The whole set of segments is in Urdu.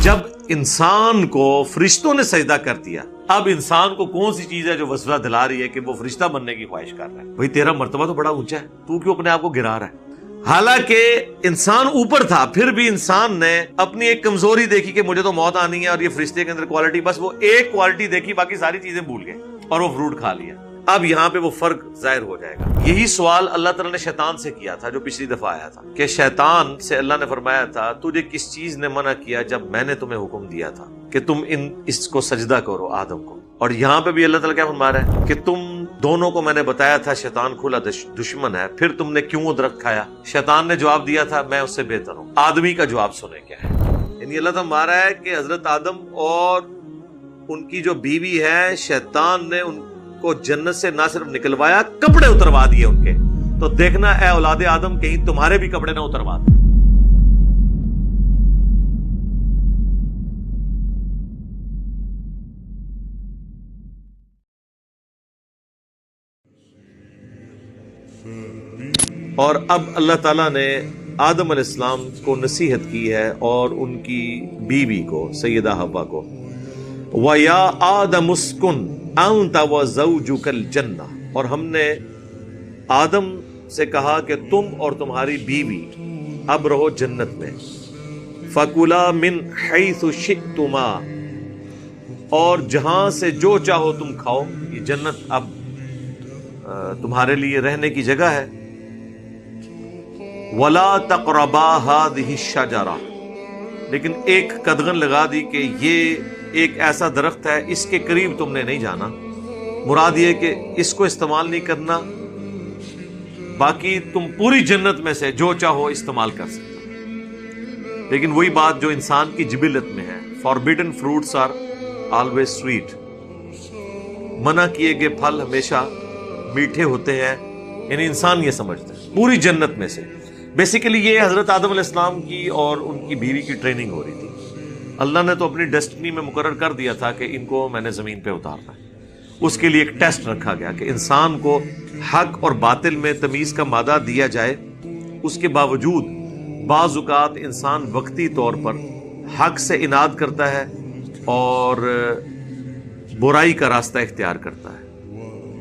جب انسان کو فرشتوں نے سجدہ کر دیا، اب انسان کو کون سی چیز ہے جو وسوسہ دلا رہی ہے کہ وہ فرشتہ بننے کی خواہش کر رہا ہے؟ بھئی تیرا مرتبہ تو بڑا اونچا ہے، تو کیوں اپنے آپ کو گرا رہا ہے؟ حالانکہ انسان اوپر تھا، پھر بھی انسان نے اپنی ایک کمزوری دیکھی کہ مجھے تو موت آنی ہے، اور یہ فرشتے کے اندر کوالٹی، بس وہ ایک کوالٹی دیکھی، باقی ساری چیزیں بھول گئے اور وہ فروٹ کھا لیا۔ اب یہاں پہ وہ فرق ظاہر ہو جائے گا۔ یہی سوال اللہ تعالیٰ نے شیطان سے کیا تھا جو پچھلی دفعہ آیا تھا، کہ شیطان سے اللہ نے فرمایا تھا تجھے کس چیز نے منع کیا جب میں نے تمہیں حکم دیا تھا کہ تم اس کو سجدہ کرو، آدم کو؟ اور یہاں پہ بھی اللہ تعالیٰ کیا فرما رہا ہے کہ تم دونوں کو میں نے بتایا تھا شیطان کھلا دشمن ہے، پھر تم نے کیوں وہ درخت کھایا؟ شیطان نے جواب دیا تھا میں اس سے بہتر ہوں۔ آدمی کا جواب سنیں کیا ہے۔ یعنی اللہ تعالیٰ فرما رہا ہے کہ حضرت آدم اور ان کی جو بیوی ہے، شیطان نے ان کو جنت سے نہ صرف نکلوایا، کپڑے اتروا دیے ان کے۔ تو دیکھنا اے اولاد آدم کہیں تمہارے بھی کپڑے نہ اتروا دیں۔ اور اب اللہ تعالیٰ نے آدم علیہ السلام کو نصیحت کی ہے اور ان کی بیوی کو، سیدہ حوا کو، وَيَا آدَمُ اسْكُنْ أَنْتَ وَزَوْجُكَ الْجَنَّةَ، اور ہم نے آدم سے کہا کہ تم اور تمہاری بیوی اب رہو جنت میں، فَكُلَا مِنْ حَيْثُ شِئْتُمَا، اور جہاں سے جو چاہو تم کھاؤ۔ یہ جنت اب تمہارے لیے رہنے کی جگہ ہے۔ وَلَا تَقْرَبَا هَذِهِ الشَّجَرَةَ، لیکن ایک قدغن لگا دی کہ یہ ایک ایسا درخت ہے، اس کے قریب تم نے نہیں جانا۔ مراد یہ کہ اس کو استعمال نہیں کرنا، باقی تم پوری جنت میں سے جو چاہو استعمال کر سکتے۔ لیکن وہی بات جو انسان کی جبلت میں ہے، forbidden fruits are always sweet, منع کیے گئے پھل ہمیشہ میٹھے ہوتے ہیں، یعنی انسان یہ سمجھتا ہے پوری جنت میں سے۔ بیسیکلی یہ حضرت آدم علیہ السلام کی اور ان کی بیوی کی ٹریننگ ہو رہی تھی۔ اللہ نے تو اپنی ڈیسٹنی میں مقرر کر دیا تھا کہ ان کو میں نے زمین پہ اتارنا ہے۔ اس کے لیے ایک ٹیسٹ رکھا گیا کہ انسان کو حق اور باطل میں تمیز کا مادہ دیا جائے، اس کے باوجود بعض اوقات انسان وقتی طور پر حق سے اناد کرتا ہے اور برائی کا راستہ اختیار کرتا ہے۔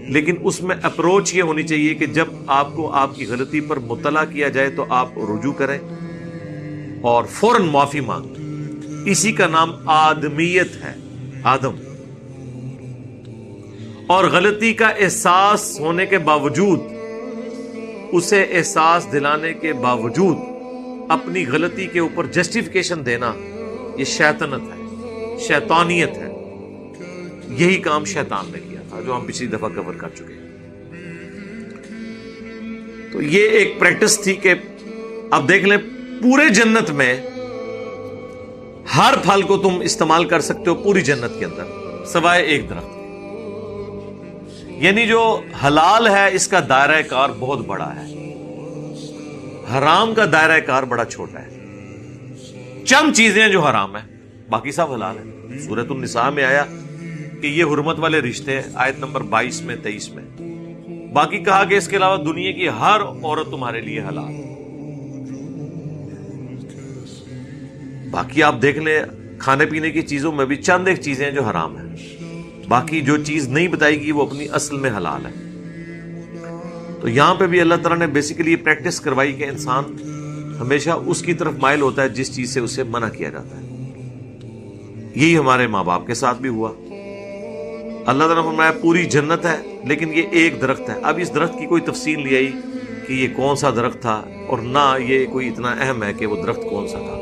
لیکن اس میں اپروچ یہ ہونی چاہیے کہ جب آپ کو آپ کی غلطی پر مطلع کیا جائے تو آپ رجوع کریں اور فوراً معافی مانگیں۔ اسی کا نام آدمیت ہے، آدم۔ اور غلطی کا احساس ہونے کے باوجود، اسے احساس دلانے کے باوجود اپنی غلطی کے اوپر جسٹیفیکیشن دینا، یہ شیطنت ہے، شیطانیت ہے۔ یہی کام شیطان نے کیا تھا جو ہم پچھلی دفعہ کور کر چکے ہیں۔ تو یہ ایک پریکٹس تھی کہ اب دیکھ لیں پورے جنت میں ہر پھل کو تم استعمال کر سکتے ہو پوری جنت کے اندر، سوائے ایک درخت۔ یعنی جو حلال ہے اس کا دائرہ کار بہت بڑا ہے، حرام کا دائرہ کار بڑا چھوٹا ہے۔ چند چیزیں جو حرام ہیں، باقی سب حلال ہیں۔ سورۃ النساء میں آیا کہ یہ حرمت والے رشتے، آیت نمبر 22 میں 23 میں۔ باقی کہا کہ اس کے علاوہ دنیا کی ہر عورت تمہارے لیے حلال ہے۔ باقی آپ دیکھ لیں کھانے پینے کی چیزوں میں بھی چند ایک چیزیں جو حرام ہیں، باقی جو چیز نہیں بتائے گی وہ اپنی اصل میں حلال ہے۔ تو یہاں پہ بھی اللہ تعالیٰ نے بیسیکلی یہ پریکٹس کروائی کہ انسان ہمیشہ اس کی طرف مائل ہوتا ہے جس چیز سے اسے منع کیا جاتا ہے۔ یہی ہمارے ماں باپ کے ساتھ بھی ہوا۔ اللہ تعالیٰ نے فرمایا پوری جنت ہے لیکن یہ ایک درخت ہے۔ اب اس درخت کی کوئی تفصیل نہیں آئی کہ یہ کون سا درخت تھا، اور نہ یہ کوئی اتنا اہم ہے کہ وہ درخت کون سا تھا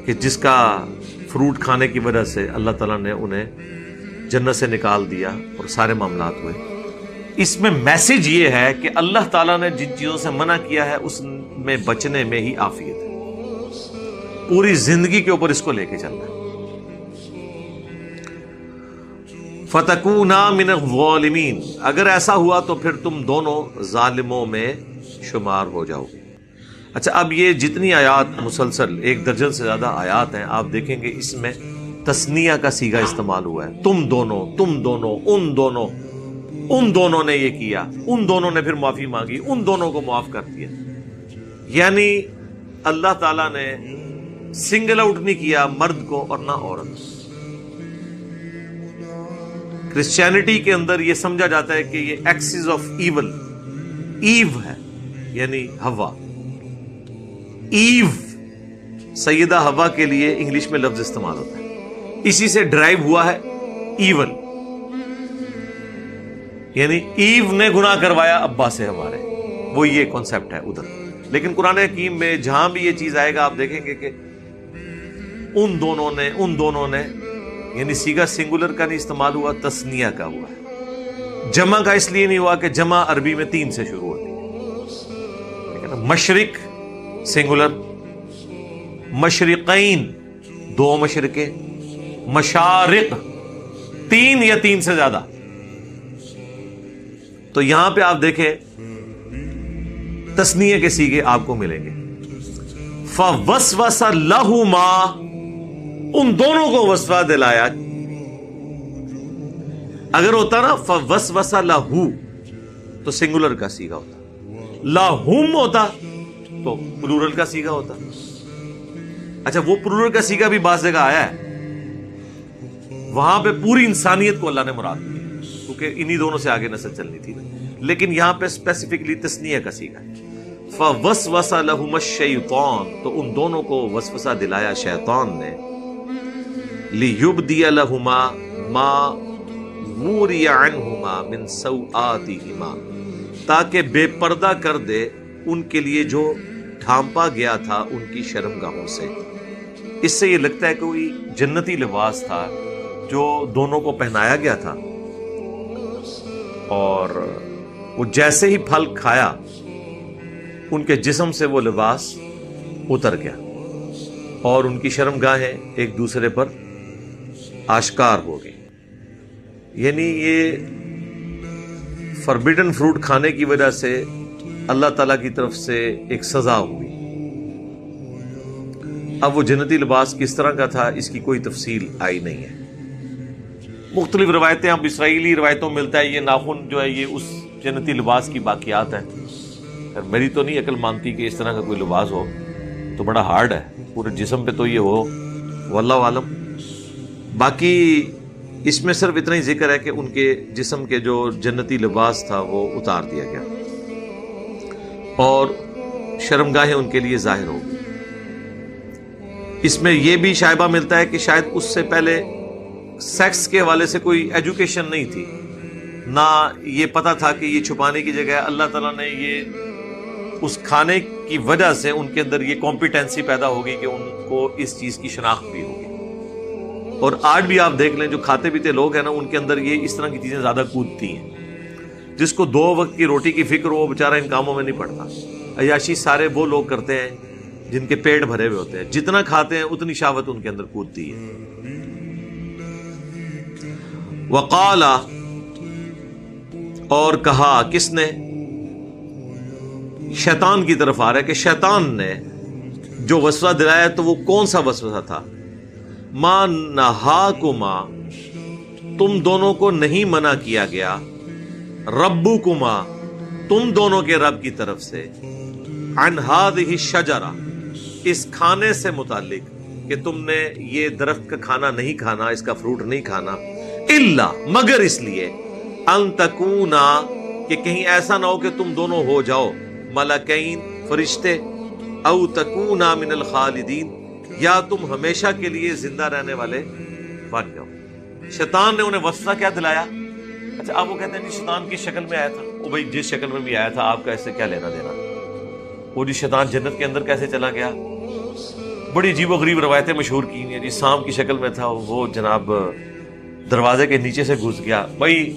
کہ جس کا فروٹ کھانے کی وجہ سے اللہ تعالیٰ نے انہیں جنت سے نکال دیا اور سارے معاملات ہوئے۔ اس میں میسج یہ ہے کہ اللہ تعالیٰ نے جن چیزوں سے منع کیا ہے اس میں بچنے میں ہی عافیت ہے۔ پوری زندگی کے اوپر اس کو لے کے چلنا ہے۔ فَتَكُونَا مِنَ الظَّالِمِينَ، اگر ایسا ہوا تو پھر تم دونوں ظالموں میں شمار ہو جاؤ گے۔ اچھا، اب یہ جتنی آیات مسلسل 1 درجن سے زیادہ آیات ہیں، آپ دیکھیں گے اس میں تثنیہ کا صیغہ استعمال ہوا ہے۔ تم دونوں، تم دونوں، ان دونوں نے یہ کیا، ان دونوں نے پھر معافی مانگی، ان دونوں کو معاف کر دیا۔ یعنی اللہ تعالیٰ نے سنگل آؤٹ نہیں کیا مرد کو اور نہ عورت. کرسچینٹی کے اندر یہ سمجھا جاتا ہے کہ یہ ایکسس آف ایول ایو ہے، یعنی ہوا. ایو سیدہ ہوا کے لیے انگلش میں لفظ استعمال ہوتا ہے، اسی سے ڈرائیو ہوا ہے ایول، یعنی ایو نے گناہ کروایا ابا سے ہمارے، وہ یہ کانسیپٹ ہے ادھر. لیکن قرآن حکیم میں جہاں بھی یہ چیز آئے گا آپ دیکھیں گے کہ ان دونوں نے یعنی صیغہ سنگولر کا نہیں استعمال ہوا، تثنیہ کا ہوا ہے. جمع کا اس لیے نہیں ہوا کہ جمع عربی میں 3 سے شروع ہوتی ہے. مشرق سنگولر، مشرقین 2 مشرقیں، مشارق 3 یا 3 سے زیادہ. تو یہاں پہ آپ دیکھیں تثنیہ کے صیغے آپ کو ملیں گے. فوسوس لہما، ان دونوں کو وسوسہ دلایا. اگر ہوتا نا فوسوس لہو تو سنگولر کا صیغہ ہوتا، لہم ہوتا تو پلورل کا صیغہ ہوتا. اچھا وہ پلورل کا صیغہ بھی بعض جگہ آیا ہے، وہاں پہ پوری انسانیت کو اللہ نے مراد دیا کیونکہ انہی دونوں سے آگے نسل چلنی تھی. لیکن یہاں پہ اسپیسیفکلی تثنیہ کا صیغہ ہے. فوسوس لہما الشیطان، تو ان دونوں کو وسوسہ دلایا شیطان نے. لیبدی لہما ما وری عنہما من سوآتہما، تاکہ بے پردہ کر دے ان کے لیے جو ڈھانپا گیا تھا ان کی شرمگاہوں سے. اس سے یہ لگتا ہے کہ کوئی جنتی لباس تھا جو دونوں کو پہنایا گیا تھا، اور وہ جیسے ہی پھل کھایا ان کے جسم سے وہ لباس اتر گیا اور ان کی شرمگاہیں ایک دوسرے پر آشکار ہو گئی. یعنی یہ فربیڈن فروٹ کھانے کی وجہ سے اللہ تعالیٰ کی طرف سے ایک سزا ہوئی. اب وہ جنتی لباس کس طرح کا تھا اس کی کوئی تفصیل آئی نہیں ہے. مختلف روایتیں، اب اسرائیلی روایتوں میں ملتا ہے یہ ناخن جو ہے یہ اس جنتی لباس کی باقیات ہیں. میری تو نہیں عقل مانتی کہ اس طرح کا کوئی لباس ہو، تو بڑا ہارڈ ہے پورے جسم پہ تو یہ ہو، واللہ عالم. باقی اس میں صرف اتنا ہی ذکر ہے کہ ان کے جسم کے جو جنتی لباس تھا وہ اتار دیا گیا اور شرمگاہیں ان کے لیے ظاہر ہو گئی. اس میں یہ بھی شائبہ ملتا ہے کہ شاید اس سے پہلے سیکس کے حوالے سے کوئی ایجوکیشن نہیں تھی، نہ یہ پتا تھا کہ یہ چھپانے کی جگہ اللہ تعالیٰ نے یہ اس کھانے کی وجہ سے ان کے اندر یہ کمپیٹنسی پیدا ہوگی کہ ان کو اس چیز کی شناخت بھی ہوگی. اور آج بھی آپ دیکھ لیں جو کھاتے پیتے لوگ ہیں نا ان کے اندر یہ اس طرح کی چیزیں زیادہ کودتی ہیں. جس کو 2 وقت کی روٹی کی فکر ہو وہ بیچارہ ان کاموں میں نہیں پڑتا. عیاشی سارے وہ لوگ کرتے ہیں جن کے پیٹ بھرے ہوئے ہوتے ہیں، جتنا کھاتے ہیں اتنی شہوت ان کے اندر کودتی ہے. وقال، اور کہا، کس نے؟ شیطان کی طرف آ رہا ہے کہ شیطان نے جو وسوسہ دلایا تو وہ کون سا وسوسہ تھا؟ ما نہاکما، تم دونوں کو نہیں منع کیا گیا، ربکما، تم دونوں کے رب کی طرف سے، عن ہذہ الشجرہ، اس کھانے سے متعلق کہ تم نے یہ درخت کا کھانا نہیں کھانا، اس کا فروٹ نہیں کھانا، الا، مگر اس لیے، ان تکونا، کہ کہیں ایسا نہ ہو کہ تم دونوں ہو جاؤ ملکین، فرشتے، او تکونا من الخالدین، یا تم ہمیشہ کے لیے زندہ رہنے والے بن جاؤ. شیطان نے انہیں وسوسہ کیا دلایا؟ اچھا اب وہ کہتے ہیں جی شیطان کی شکل میں آیا تھا. وہ بھائی جس شکل میں بھی آیا تھا آپ کا اس سے کیا لینا دینا؟ وہ جی شیطان جنت کے اندر کیسے چلا گیا؟ بڑی عجیب و غریب روایتیں مشہور کی ہیں. جی سانپ کی شکل میں تھا، وہ جناب دروازے کے نیچے سے گھس گیا. بھائی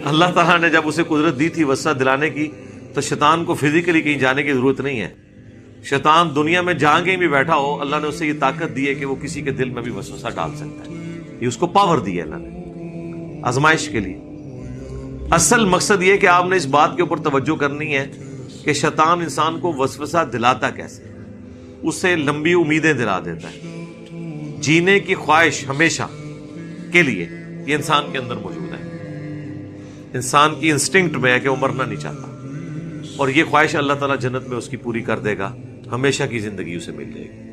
اللہ تعالیٰ نے جب اسے قدرت دی تھی وسوسہ دلانے کی تو شیطان کو فزیکلی کہیں جانے کی ضرورت نہیں ہے. شیطان دنیا میں جہاں کہیں بھی بیٹھا ہو اللہ نے اسے یہ طاقت دی ہے کہ وہ کسی کے دل میں بھی وسوسہ ڈال سکتا ہے. یہ اس کو پاور دی ہے اللہ نے آزمائش کے لیے. اصل مقصد یہ کہ آپ نے اس بات کے اوپر توجہ کرنی ہے کہ شیطان انسان کو وسوسہ دلاتا کیسے، اسے لمبی امیدیں دلا دیتا ہے. جینے کی خواہش ہمیشہ کے لیے یہ انسان کے اندر موجود ہے. انسان کی انسٹنکٹ میں ہے کہ وہ مرنا نہیں چاہتا، اور یہ خواہش اللہ تعالیٰ جنت میں اس کی پوری کر دے گا، ہمیشہ کی زندگی اسے مل جائے گی.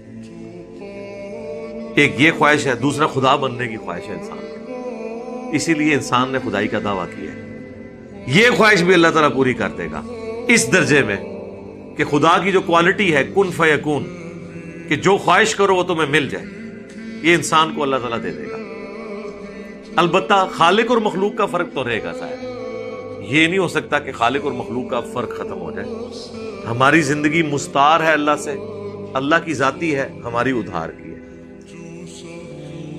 ایک یہ خواہش ہے، دوسرا خدا بننے کی خواہش ہے انسان کی۔ اسی لیے انسان نے خدائی کا دعویٰ کیا ہے۔ یہ خواہش بھی اللہ تعالیٰ پوری کر دے گا اس درجے میں کہ خدا کی جو کوالٹی ہے کن فیکون، کہ جو خواہش کرو وہ تمہیں مل جائے، یہ انسان کو اللہ تعالیٰ دے دے گا۔ البتہ خالق اور مخلوق کا فرق تو رہے گا ظاہر، یہ نہیں ہو سکتا کہ خالق اور مخلوق کا فرق ختم ہو جائے۔ ہماری زندگی مستعار ہے اللہ سے، اللہ کی ذاتی ہے، ہماری ادھار کی ہے۔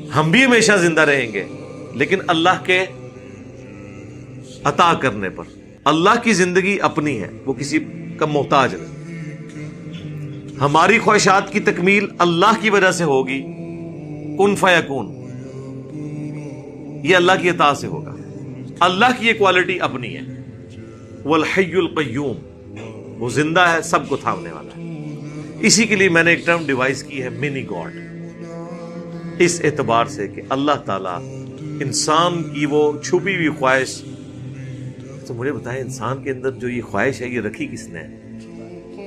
ہم بھی ہمیشہ زندہ رہیں گے لیکن اللہ کے عطا کرنے پر۔ اللہ کی زندگی اپنی ہے، وہ کسی کا محتاج نہیں۔ ہماری خواہشات کی تکمیل اللہ کی وجہ سے ہوگی، کن فیکون، یہ اللہ کی عطا سے ہوگا۔ اللہ کی یہ کوالٹی اپنی ہے، وہ الحی القیوم، وہ زندہ ہے، سب کو تھامنے والا ہے۔ اسی کے لیے میں نے ایک ٹرم ڈیوائز کی ہے، منی گاڈ، اس اعتبار سے کہ اللہ تعالیٰ انسان کی وہ چھپی ہوئی خواہش، تو مجھے بتائیں انسان کے اندر جو یہ خواہش ہے یہ رکھی کس نے؟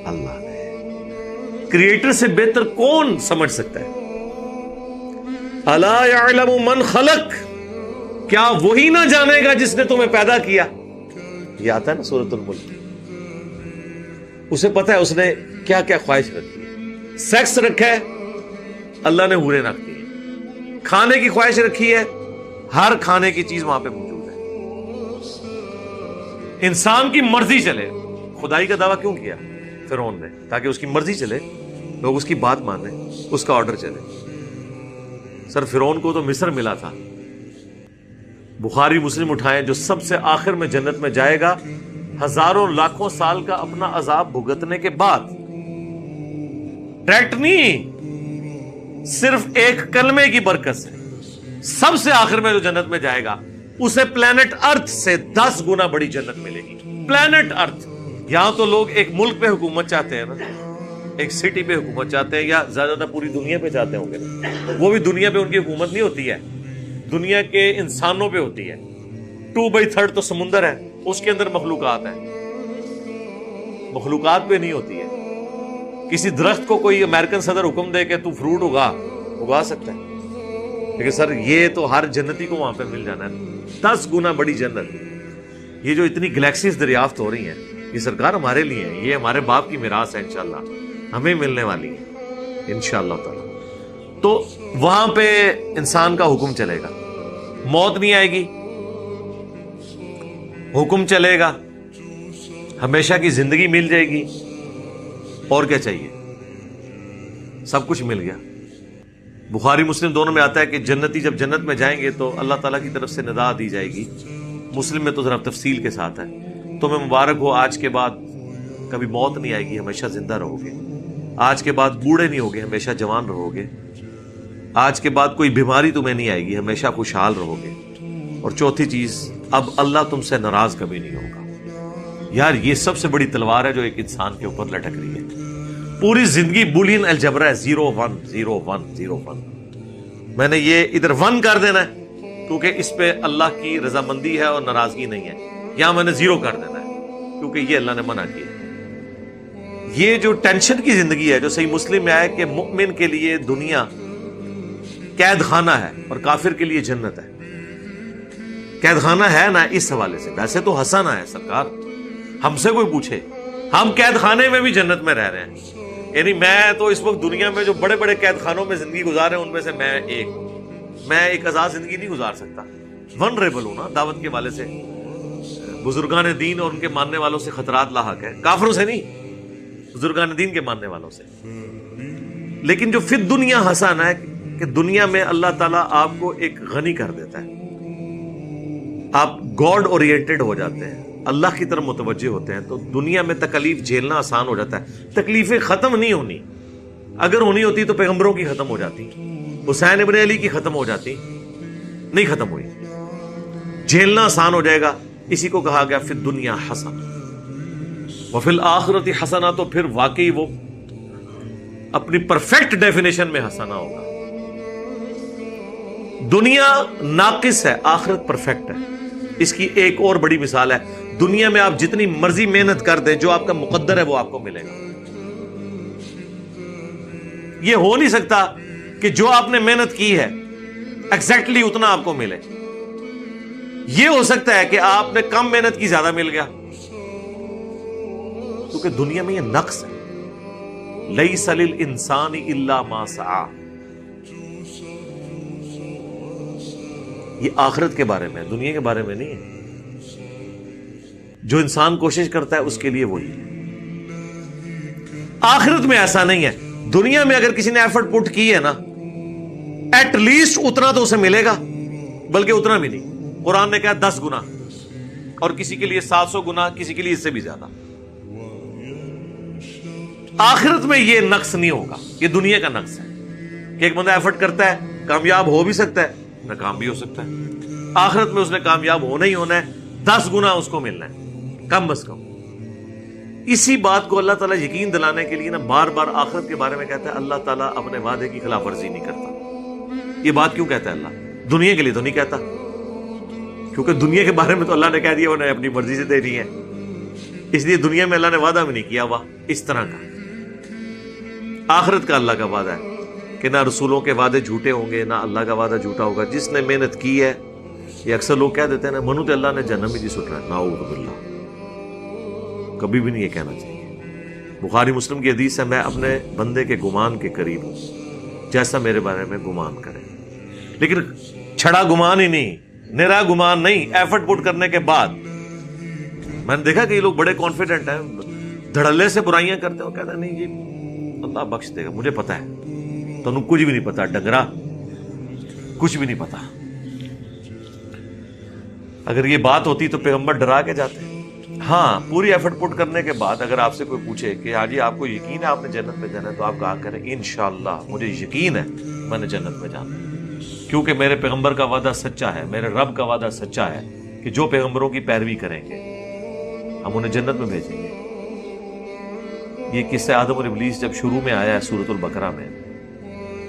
اللہ نے۔ کریٹر سے بہتر کون سمجھ سکتا ہے؟ الا یعلم من خلق، کیا وہی نہ جانے گا جس نے تمہیں پیدا کیا؟ یہ آتا ہے نا سورۃ الملک، اسے پتا ہے اس نے کیا کیا خواہش رکھی ہے۔ سیکس رکھا ہے، اللہ نے حوریں رکھ دی ہیں۔ کھانے کی خواہش رکھی ہے، ہر کھانے کی چیز وہاں پہ موجود ہے۔ انسان کی مرضی چلے، خدائی کا دعویٰ کیوں کیا فرعون نے؟ تاکہ اس کی مرضی چلے، لوگ اس کی بات مانیں، اس کا آرڈر چلے۔ سر فرعون کو تو مصر ملا تھا، بخاری مسلم اٹھائیں، جو سب سے آخر میں جنت میں جائے گا ہزاروں لاکھوں سال کا اپنا عذاب بھگتنے کے بعد، ڈائریکٹ نہیں، صرف ایک کلمے کی برکت سے سب سے آخر میں جو جنت میں جائے گا اسے پلانٹ ارتھ سے 10 گنا بڑی جنت ملے گی۔ پلانٹ ارتھ، یہاں تو لوگ ایک ملک پہ حکومت چاہتے ہیں نا، ایک سٹی پہ حکومت چاہتے ہیں، یا زیادہ تر پوری دنیا پہ چاہتے ہوں گے نا۔ وہ بھی دنیا پہ ان کی حکومت نہیں ہوتی ہے، دنیا کے انسانوں پہ ہوتی ہے۔ 2/3 تو سمندر ہے، اس کے اندر مخلوقات ہیں، مخلوقات پہ نہیں ہوتی ہے۔ کسی درخت کو کوئی امریکن صدر حکم دے کہ تو فروٹ اگا سکتا ہے، لیکن سر یہ تو ہر جنتی کو وہاں پہ مل جانا ہے، 10 گنا بڑی جنت۔ یہ جو اتنی گلیکسیز دریافت ہو رہی ہیں، یہ سرکار ہمارے لیے ہیں، یہ ہمارے باپ کی میراث ہے، انشاءاللہ ہمیں ملنے والی ہے انشاءاللہ تعالی۔ تو وہاں پہ انسان کا حکم چلے گا، موت نہیں آئے گی، حکم چلے گا، ہمیشہ کی زندگی مل جائے گی، اور کیا چاہیے؟ سب کچھ مل گیا۔ بخاری مسلم دونوں میں آتا ہے کہ جنتی جب جنت میں جائیں گے تو اللہ تعالیٰ کی طرف سے ندا دی جائے گی، مسلم میں تو ذرا تفصیل کے ساتھ ہے، تمہیں مبارک ہو، آج کے بعد کبھی موت نہیں آئے گی، ہمیشہ زندہ رہو گے، آج کے بعد بوڑھے نہیں ہوگے، ہمیشہ جوان رہو گے، آج کے بعد کوئی بیماری تمہیں نہیں آئے گی، ہمیشہ خوشحال رہو گے، اور چوتھی چیز، اب اللہ تم سے ناراض کبھی نہیں ہوگا۔ یار یہ سب سے بڑی تلوار ہے جو ایک انسان کے اوپر لٹک رہی ہے۔ پوری زندگی بولین الجبرا ہے، 0 1 0 1 0 1۔ میں نے یہ ادھر 1 کر دینا ہے کیونکہ اس پہ اللہ کی رضامندی ہے اور ناراضگی نہیں ہے، یہاں میں نے 0 کر دینا ہے کیونکہ یہ اللہ نے منع کیا۔ یہ جو ٹینشن کی زندگی ہے، جو صحیح مسلم میں آئے کہ مؤمن کے لیے دنیا قید خانہ ہے اور کافر کے لیے جنت ہے۔ قید خانہ ہے نا اس حوالے سے، ویسے تو ہنسانا ہے سرکار، ہم سے کوئی پوچھے، ہم قید خانے میں بھی جنت میں رہ رہے ہیں۔ یعنی میں تو اس وقت دنیا میں جو بڑے بڑے قید خانوں میں زندگی گزار رہے ہیں ان میں سے میں ایک آزاد زندگی نہیں گزار سکتا۔ ونریبل ہوں نا دعوت کے والے سے، بزرگان دین اور ان کے ماننے والوں سے خطرات لاحق ہے، کافروں سے نہیں، بزرگان دین کے ماننے والوں سے۔ لیکن جو فی دنیا حسن ہے کہ دنیا میں اللہ تعالیٰ آپ کو ایک غنی کر دیتا ہے، آپ گاڈ اورینٹڈ ہو جاتے ہیں، اللہ کی طرف متوجہ ہوتے ہیں، تو دنیا میں تکلیف جھیلنا آسان ہو جاتا ہے۔ تکلیفیں ختم نہیں ہونی، اگر ہونی ہوتی تو پیغمبروں کی ختم ہو جاتی، حسین ابن علی کی ختم ہو جاتی، نہیں ختم ہوئی۔ جھیلنا آسان ہو جائے گا، اسی کو کہا گیا فی الدنیا حسنہ وفی الآخرۃ حسنہ، تو پھر واقعی وہ اپنی پرفیکٹ ڈیفینیشن میں حسنہ ہوگا۔ دنیا ناقص ہے، آخرت پرفیکٹ ہے۔ اس کی ایک اور بڑی مثال ہے، دنیا میں آپ جتنی مرضی محنت کر دیں، جو آپ کا مقدر ہے وہ آپ کو ملے گا۔ یہ ہو نہیں سکتا کہ کہ جو آپ نے محنت کی ہے ایگزیکٹلی اتنا آپ کو ملے. یہ ہو سکتا ہے کہ آپ نے کم محنت کی زیادہ مل گیا, کیونکہ دنیا میں یہ نقص ہے. لیس للانسان الا ما سعی. یہ آخرت کے بارے میں, دنیا کے بارے میں نہیں ہے. جو انسان کوشش کرتا ہے اس کے لیے وہی ہے. آخرت میں ایسا نہیں ہے. دنیا میں اگر کسی نے ایفرٹ پٹ کی ہے نا, ایٹ لیسٹ اتنا تو اسے ملے گا, بلکہ اتنا بھی نہیں. قرآن نے کہا 10 گنا, اور کسی کے لیے 700 گنا, کسی کے لیے اس سے بھی زیادہ. آخرت میں یہ نقص نہیں ہوگا, یہ دنیا کا نقص ہے کہ ایک بندہ ایفرٹ کرتا ہے, کامیاب ہو بھی سکتا ہے, ناکام بھی ہو سکتا ہے. آخرت میں اس نے کامیاب ہونا ہی ہونا ہے, 10 گنا اس کو ملنا ہے کم از کم. اسی بات کو اللہ تعالیٰ یقین دلانے کے لیے نا بار بار آخرت کے بارے میں کہتا ہے اللہ تعالیٰ اپنے وعدے کی خلاف ورزی نہیں کرتا. یہ بات کیوں کہتا ہے اللہ؟ دنیا کے لیے تو نہیں کہتا, کیونکہ دنیا کے بارے میں تو اللہ نے کہہ دیا انہیں اپنی مرضی سے دینی ہے, اس لیے دنیا میں اللہ نے وعدہ بھی نہیں کیا ہوا اس طرح کا. آخرت کا اللہ کا وعدہ ہے کہ نہ رسولوں کے وعدے جھوٹے ہوں گے, نہ اللہ کا وعدہ جھوٹا ہوگا. جس نے محنت کی ہے, یہ اکثر لوگ کہہ دیتے ہیں نا منو تے اللہ نے جہنم ہی دی سٹ رہا ہے, نعوذ باللہ. کبھی بھی نہیں یہ کہنا چاہیے. بخاری مسلم کی حدیث ہے میں اپنے بندے کے گمان کے قریب ہوں جیسا میرے بارے میں گمان کرے. لیکن چھڑا گمان ہی نہیں, نرا گمان نہیں, ایفرٹ پٹ کرنے کے بعد. میں نے دیکھا کہ یہ لوگ بڑے کانفیڈنٹ ہیں, دھڑلے سے برائیاں کرتے ہیں, کہتے ہیں نہیں یہ اللہ بخش دے گا, مجھے پتا ہے. تو انہوں کچھ بھی نہیں پتا, ڈنگرا کچھ بھی نہیں پتا. اگر یہ بات ہوتی تو پیغمبر ڈرا کے جاتے. ہاں, پوری ایفرٹ پٹ کرنے کے بعد اگر آپ سے کوئی پوچھے کہ ہاں جی آپ کو یقین ہے آپ نے جنت میں جانا ہے, تو آپ کہا کریں انشاءاللہ مجھے یقین ہے میں نے جنت میں جانا ہے, کیونکہ میرے پیغمبر کا وعدہ سچا ہے, میرے رب کا وعدہ سچا ہے کہ جو پیغمبروں کی پیروی کریں گے ہم انہیں جنت میں بھیجیں گے. یہ قصہ آدم اور ابلیس جب شروع میں آیا ہے سورۃ البقرہ میں,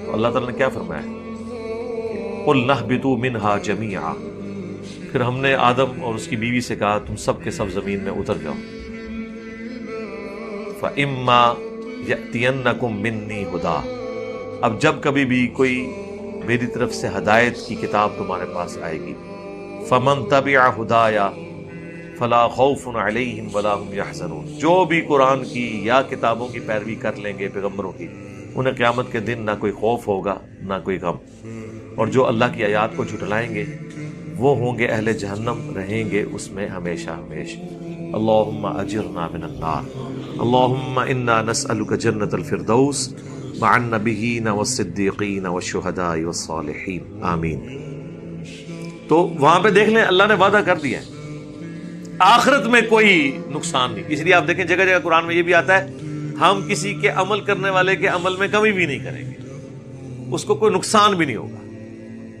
تو اللہ تعالیٰ نے کیا فرمایا؟ قُلْ نَهْبِطُوا مِنْهَا جَمِيعًا. پھر ہم نے آدم اور اس کی بیوی سے کہا تم سب کے سب زمین میں اتر جاؤ. فَإِمَّا يَأْتِيَنَّكُم مِّنِّي هُدًى. اب جب کبھی بھی کوئی میری طرف سے ہدایت کی کتاب تمہارے پاس آئے گی, فَمَن تَبِعَ هُدَايَ فَلَا خَوْفٌ عَلَيْهِمْ وَلَا هُمْ يَحْزَنُونَ. جو بھی قرآن کی یا کتابوں کی پیروی کر لیں گے پیغمبروں کی, انہیں قیامت کے دن نہ کوئی خوف ہوگا نہ کوئی غم. اور جو اللہ کی آیات کو جھٹلائیں گے وہ ہوں گے اہل جہنم, رہیں گے اس میں ہمیشہ ہمیشہ. اللہم اجرنا من النار. اللہم انا نسألک جنت الفردوس مع النبیین والصدیقین والشہداء والصالحین, آمین. تو وہاں پہ دیکھ لیں اللہ نے وعدہ کر دیا ہے آخرت میں کوئی نقصان نہیں. اس لیے آپ دیکھیں جگہ جگہ قرآن میں یہ بھی آتا ہے ہم کسی کے عمل کرنے والے کے عمل میں کمی بھی نہیں کریں گے, اس کو کوئی نقصان بھی نہیں ہوگا.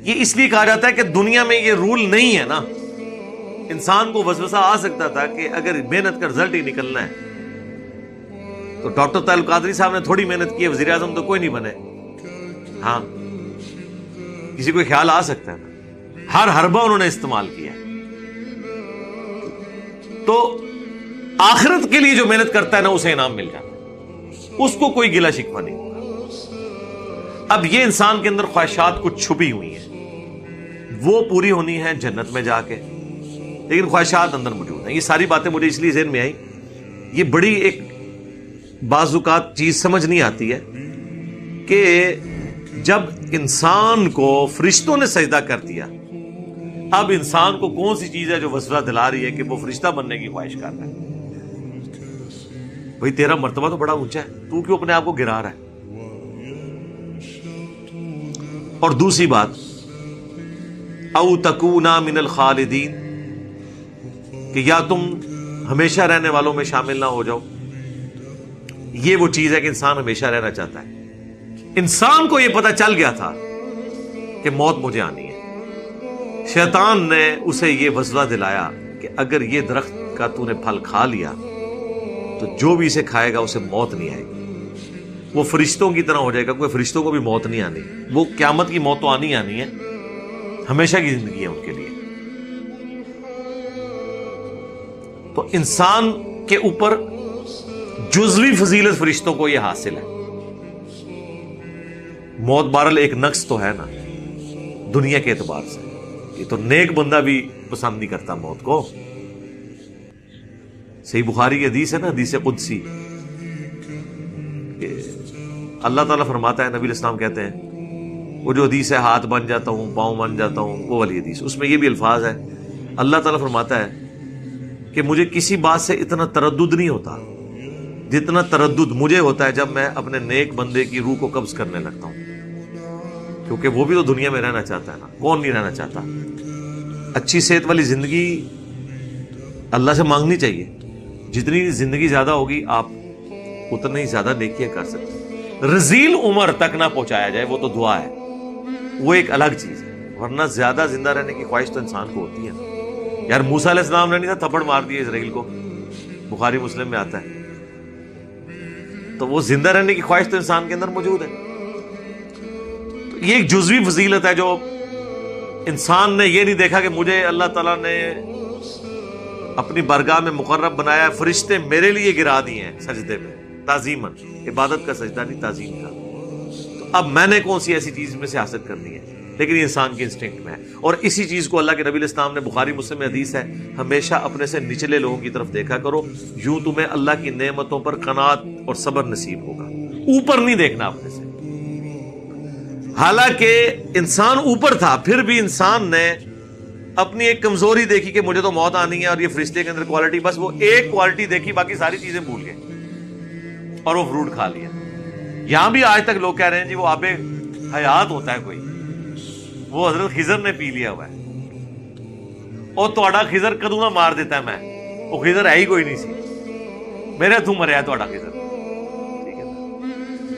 یہ اس لیے کہا جاتا ہے کہ دنیا میں یہ رول نہیں ہے نا. انسان کو وسوسہ آ سکتا تھا کہ اگر محنت کا رزلٹ ہی نکلنا ہے تو ڈاکٹر طاہر القادری صاحب نے تھوڑی محنت کی ہے, وزیر اعظم تو کوئی نہیں بنے. ہاں, کسی کو خیال آ سکتا ہے نا, ہر حربہ انہوں نے استعمال کیا. تو آخرت کے لیے جو محنت کرتا ہے نا اسے انعام مل جاتا ہے, اس کو کوئی گلہ شکوہ نہیں ہوگا. اب یہ انسان کے اندر خواہشات کچھ چھپی ہوئی ہیں, وہ پوری ہونی ہے جنت میں جا کے, لیکن خواہشات اندر موجود ہیں. یہ ساری باتیں مجھے اس لیے ذہن میں آئی, یہ بڑی ایک بعض اوقات چیز سمجھ نہیں آتی ہے کہ جب انسان کو فرشتوں نے سجدہ کر دیا, اب انسان کو کون سی چیز ہے جو وسوسہ دلا رہی ہے کہ وہ فرشتہ بننے کی خواہش کر رہا ہے؟ بھئی تیرا مرتبہ تو بڑا اونچا ہے, تو کیوں اپنے آپ کو گرا رہا ہے؟ اور دوسری بات, او تکونا من الخالدین, کہ یا تم ہمیشہ رہنے والوں میں شامل نہ ہو جاؤ. یہ وہ چیز ہے کہ انسان ہمیشہ رہنا چاہتا ہے. انسان کو یہ پتہ چل گیا تھا کہ موت مجھے آنی ہے. شیطان نے اسے یہ وسوسہ دلایا کہ اگر یہ درخت کا تو نے پھل کھا لیا تو جو بھی اسے کھائے گا اسے موت نہیں آئے گی, وہ فرشتوں کی طرح ہو جائے گا. کوئی فرشتوں کو بھی موت نہیں آنی, وہ قیامت کی موت تو آنی ہے, ہمیشہ کی زندگی ہے ان کے لیے. تو انسان کے اوپر جزوی فضیلت فرشتوں کو یہ حاصل ہے. موت بہرحال ایک نقص تو ہے نا دنیا کے اعتبار سے، یہ تو نیک بندہ بھی پسند نہیں کرتا موت کو. صحیح بخاری کی حدیث ہے نا، حدیث قدسی، کہ اللہ تعالیٰ فرماتا ہے، نبی علیہ السلام کہتے ہیں، وہ جو حدیث ہے ہاتھ بن جاتا ہوں پاؤں بن جاتا ہوں، وہ والی حدیث، اس میں یہ بھی الفاظ ہے، اللہ تعالیٰ فرماتا ہے کہ مجھے کسی بات سے اتنا تردد نہیں ہوتا جتنا تردد مجھے ہوتا ہے جب میں اپنے نیک بندے کی روح کو قبض کرنے لگتا ہوں، کیونکہ وہ بھی تو دنیا میں رہنا چاہتا ہے نا، کون نہیں رہنا چاہتا. اچھی صحت والی زندگی اللہ سے مانگنی چاہیے، جتنی زندگی زیادہ ہوگی آپ اتنی زیادہ نیکیاں کر سکتے ہیں. رذیل عمر تک نہ پہنچایا جائے وہ تو دعا ہے، وہ ایک الگ چیز ہے، ورنہ زیادہ زندہ رہنے کی خواہش تو انسان کو ہوتی ہے. یار موسیٰ علیہ السلام نے نہیں تھا تھپڑ مار دیا اسرائیل کو، بخاری مسلم میں آتا ہے، تو وہ زندہ رہنے کی خواہش تو انسان کے اندر موجود ہے. تو یہ ایک جزوی فضیلت ہے جو انسان نے یہ نہیں دیکھا کہ مجھے اللہ تعالیٰ نے اپنی بارگاہ میں مقرب بنایا، فرشتے میرے لیے گرا دیے ہیں سجدے میں تعظیماً، عبادت کا سجدہ نہیں تعظیم کا، تو اب میں نے کون سی ایسی چیز میں سے حاصل کرنی ہے، لیکن یہ انسان کے انسٹنکٹ میں ہے. اور اسی چیز کو اللہ کے نبی علیہ السلام نے، بخاری مسلم میں حدیث ہے، ہمیشہ اپنے سے نچلے لوگوں کی طرف دیکھا کرو، یوں تمہیں اللہ کی نعمتوں پر قناعت اور صبر نصیب ہوگا. اوپر نہیں دیکھنا اپنے سے. حالانکہ انسان اوپر تھا، پھر بھی انسان نے اپنی ایک کمزوری دیکھی کہ مجھے تو موت آنی ہے، اور یہ فرشتے کے اندر کوالٹی، بس وہ ایک کوالٹی دیکھی، باقی ساری چیزیں بھول گئے اور وہ فروٹ کھا لیا. یہاں بھی آج تک لوگ کہہ رہے ہیں جی وہ آب حیات ہوتا ہے کوئی، وہ حضرت خضر نے پی لیا ہوا ہے، اور تہاڈا خضر کدوں نہ مار دیتا ہے، میں وہ خضر ہے ہی کوئی نہیں سی، میرے ہاتھوں مریا تہاڈا خضر. ٹھیک ہے نا،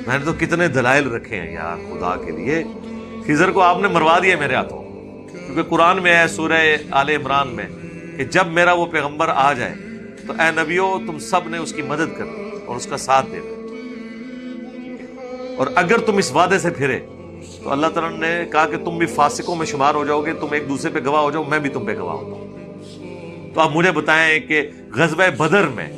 میں نے تو کتنے دلائل رکھے ہیں یار خدا کے لیے، خضر کو آپ نے مروا دیا میرے ہاتھوں، کیونکہ قرآن میں ہے سورہ آل عمران میں کہ جب میرا وہ پیغمبر آ جائے تو اے نبیو تم سب نے اس کی مدد کرنی اور اس کا ساتھ دینا، اور اگر تم اس وعدے سے پھرے تو اللہ تعالیٰ نے کہا کہ تم بھی فاسقوں میں شمار ہو جاؤ گے، تم ایک دوسرے پہ گواہ ہو جاؤ، میں بھی تم پہ گواہ ہوتا ہوں. تو آپ مجھے بتائیں کہ غزوہ بدر میں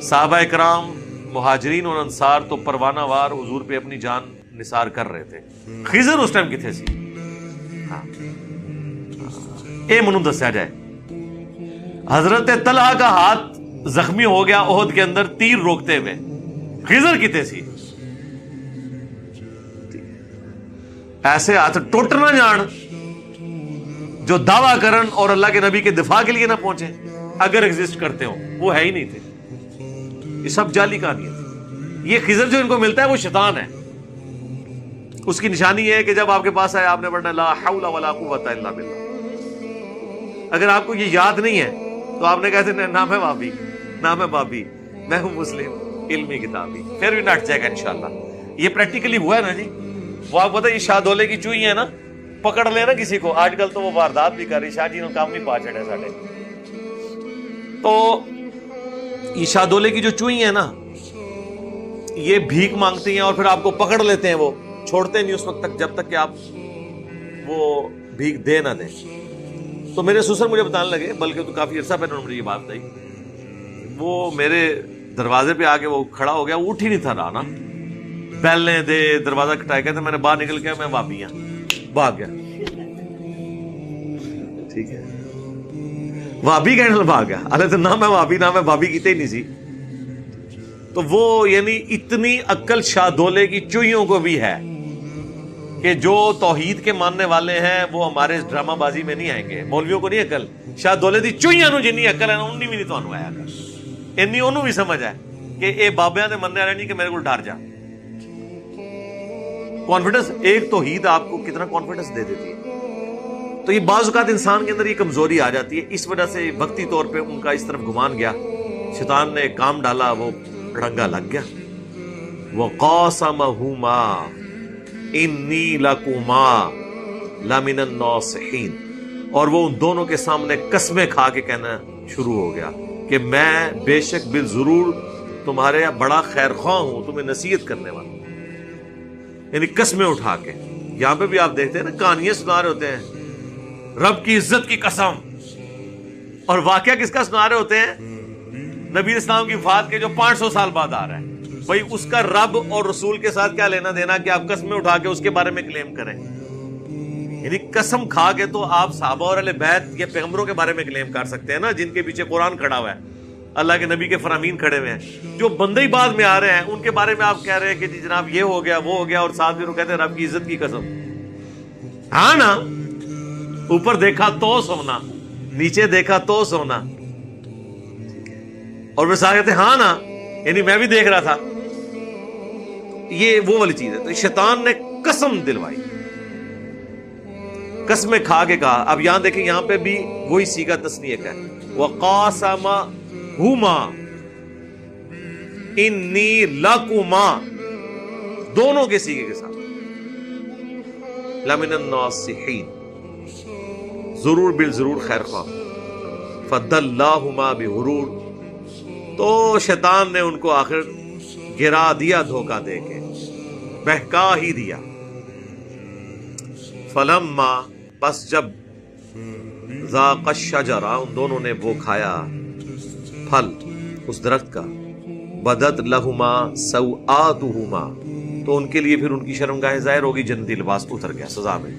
صحابہ اکرام مہاجرین اور انصار تو پروانہ وار حضور پہ اپنی جان نثار کر رہے تھے، خضر اس ٹائم کتنے سی؟ اے منو دسیا جائے، حضرت طلحہ کا ہاتھ زخمی ہو گیا احد کے اندر تیر روکتے ہوئے، خضر کتنے سی؟ ایسے ہاتھ ٹوٹ نہ جان جو دعویٰ کرن اور اللہ کے نبی کے دفاع کے لیے نہ پہنچے، اگر ایگزسٹ کرتے ہوں، وہ ہے ہی نہیں تھے. یہ سب جعلی کہانیاں تھی. یہ خضر جو ان کو ملتا ہے وہ شیطان ہے. اس کی نشانی یہ ہے کہ جب آپ کے پاس آئے آپ نے پڑھنا لا حول ولا قوت الا باللہ. اگر آپ کو یہ یاد نہیں ہے تو آپ نے کہتے ہیں نام ہے بابی، نام ہے بابی، میں ہوں مسلم علمی کتابی، پھر بھی نٹ جائے گا انشاءاللہ. یہ پریکٹیکلی ہوا ہے نا جی. وہ آپ پتہ یہ شاہ دولے کی چوئی ہے نا، پکڑ لے نا کسی کو، آج کل تو وہ واردات بھی کر رہی، شاہ جی نے کام نہیں پا چڑھے ساڑھے. تو یہ شاہ دولے کی جو چوئی ہے نا، یہ بھیک مانگتی ہیں اور پھر آپ کو پکڑ لیتے ہیں، وہ چھوڑتے نہیں اس وقت تک جب تک کہ آپ وہ بھیک دے نہ دیں. تو میرے سسر مجھے بتانے لگے، بلکہ تو کافی عرصہ پہلے مجھے یہ بات بتائی، وہ میرے دروازے پہ آ کے وہ کھڑا ہو گیا، وہ اٹھ ہی نہیں تھا رہا نا، بیلنے دے دروازہ کھٹائے، کہتے میں نے باہر نکل کے میں وابی ہوں، بھاگ گیا. ٹھیک ہے، وابی کہنے بھاگ گیا، ارے تو نہ میں وابی نہ میں بھابی کیتے ہی نہیں سی. تو وہ یعنی اتنی عقل شاہ دولے کی چوئیوں کو بھی ہے کہ جو توحید کے ماننے والے ہیں وہ ہمارے ڈرامہ بازی میں نہیں آئیں گے. مولویوں کو نہیں عقل، شاہ دولے دی چوئیاں نو جنی عقل ہے نا انہی بھی نہیں تانوں آیا کر، انی انہوں بھی سمجھ ہے کہ اے بابیاں دے مننے والے نہیں کہ میرے کو ڈر جا. کانفیڈنس، ایک توحید آپ کو کتنا کانفیڈنس دے دیتی ہے. تو یہ بعض اوقات انسان کے اندر یہ کمزوری آ جاتی ہے، اس وجہ سے وقتی طور پہ ان کا اس طرف گمان گیا، شیطان نے کام ڈالا، وہ رنگا لگ گیا. وَقَاسَمَهُمَا إِنِّي لَكُمَا لَمِنَ النَّاصِحِينَ، اور وہ ان دونوں کے سامنے قسمیں کھا کے کہنا شروع ہو گیا کہ میں بے شک بالضرور تمہارے بڑا خیر خواہ ہوں، تمہیں نصیحت کرنے والا. یعنی قسمیں اٹھا کے. یہاں پہ بھی آپ دیکھتے ہیں نا کہانیاں سنا رہے ہوتے ہیں، رب کی عزت کی قسم، اور واقعہ کس کا سنا رہے ہوتے ہیں؟ نبی اسلام کی وفات کے جو 500 سال بعد آ رہا ہے. بھائی اس کا رب اور رسول کے ساتھ کیا لینا دینا کہ آپ قسمیں اٹھا کے اس کے بارے میں کلیم کریں؟ یعنی قسم کھا کے تو آپ صحابہ اور اہل بیت یا پیغمبروں کے بارے میں کلیم کر سکتے ہیں نا، جن کے پیچھے قرآن کھڑا ہوا ہے، اللہ کے نبی کے فرامین کھڑے ہوئے ہیں۔ جو بندے ہی بعد میں آ رہے ہیں ان کے بارے میں آپ کہہ رہے ہیں کہ جی جناب یہ ہو گیا وہ ہو گیا، اور ساتھ میں وہ کہتے ہیں رب کی عزت کی قسم۔ ہاں نا، اوپر دیکھا تو سونا، نیچے دیکھا تو سونا، اور وہ ساتھ کہتے ہیں ہاں نا، یعنی میں بھی دیکھ رہا تھا۔ یہ وہ والی چیز ہے۔ تو شیطان نے قسم دلوائی، قسمیں کھا کے کہا۔ اب یہاں دیکھیں، یہاں پہ بھی وہی صیغہ تثنیہ کا ہے، وَقَاسَمَهُمَا إِنِّي لَكُمَا، دونوں کے صیغے کے ساتھ، لَمِنَ النَّاصِحِينَ، ضرور بالضرور خیر خواہ، فَدَلَّاهُمَا بِغُرُورٍ، تو شیطان نے ان کو آخر گرا دیا، دھوکہ دے کے بہکا ہی دیا۔ فلما، بس جب ذاق الشجرہ، ان دونوں نے وہ کھایا پھل اس درخت کا، بدت لہما سوآتہما، تو ان کے لیے پھر ان کی شرمگاہیں ظاہر ہوگی، جنتی لباس اتر گیا سزا میں۔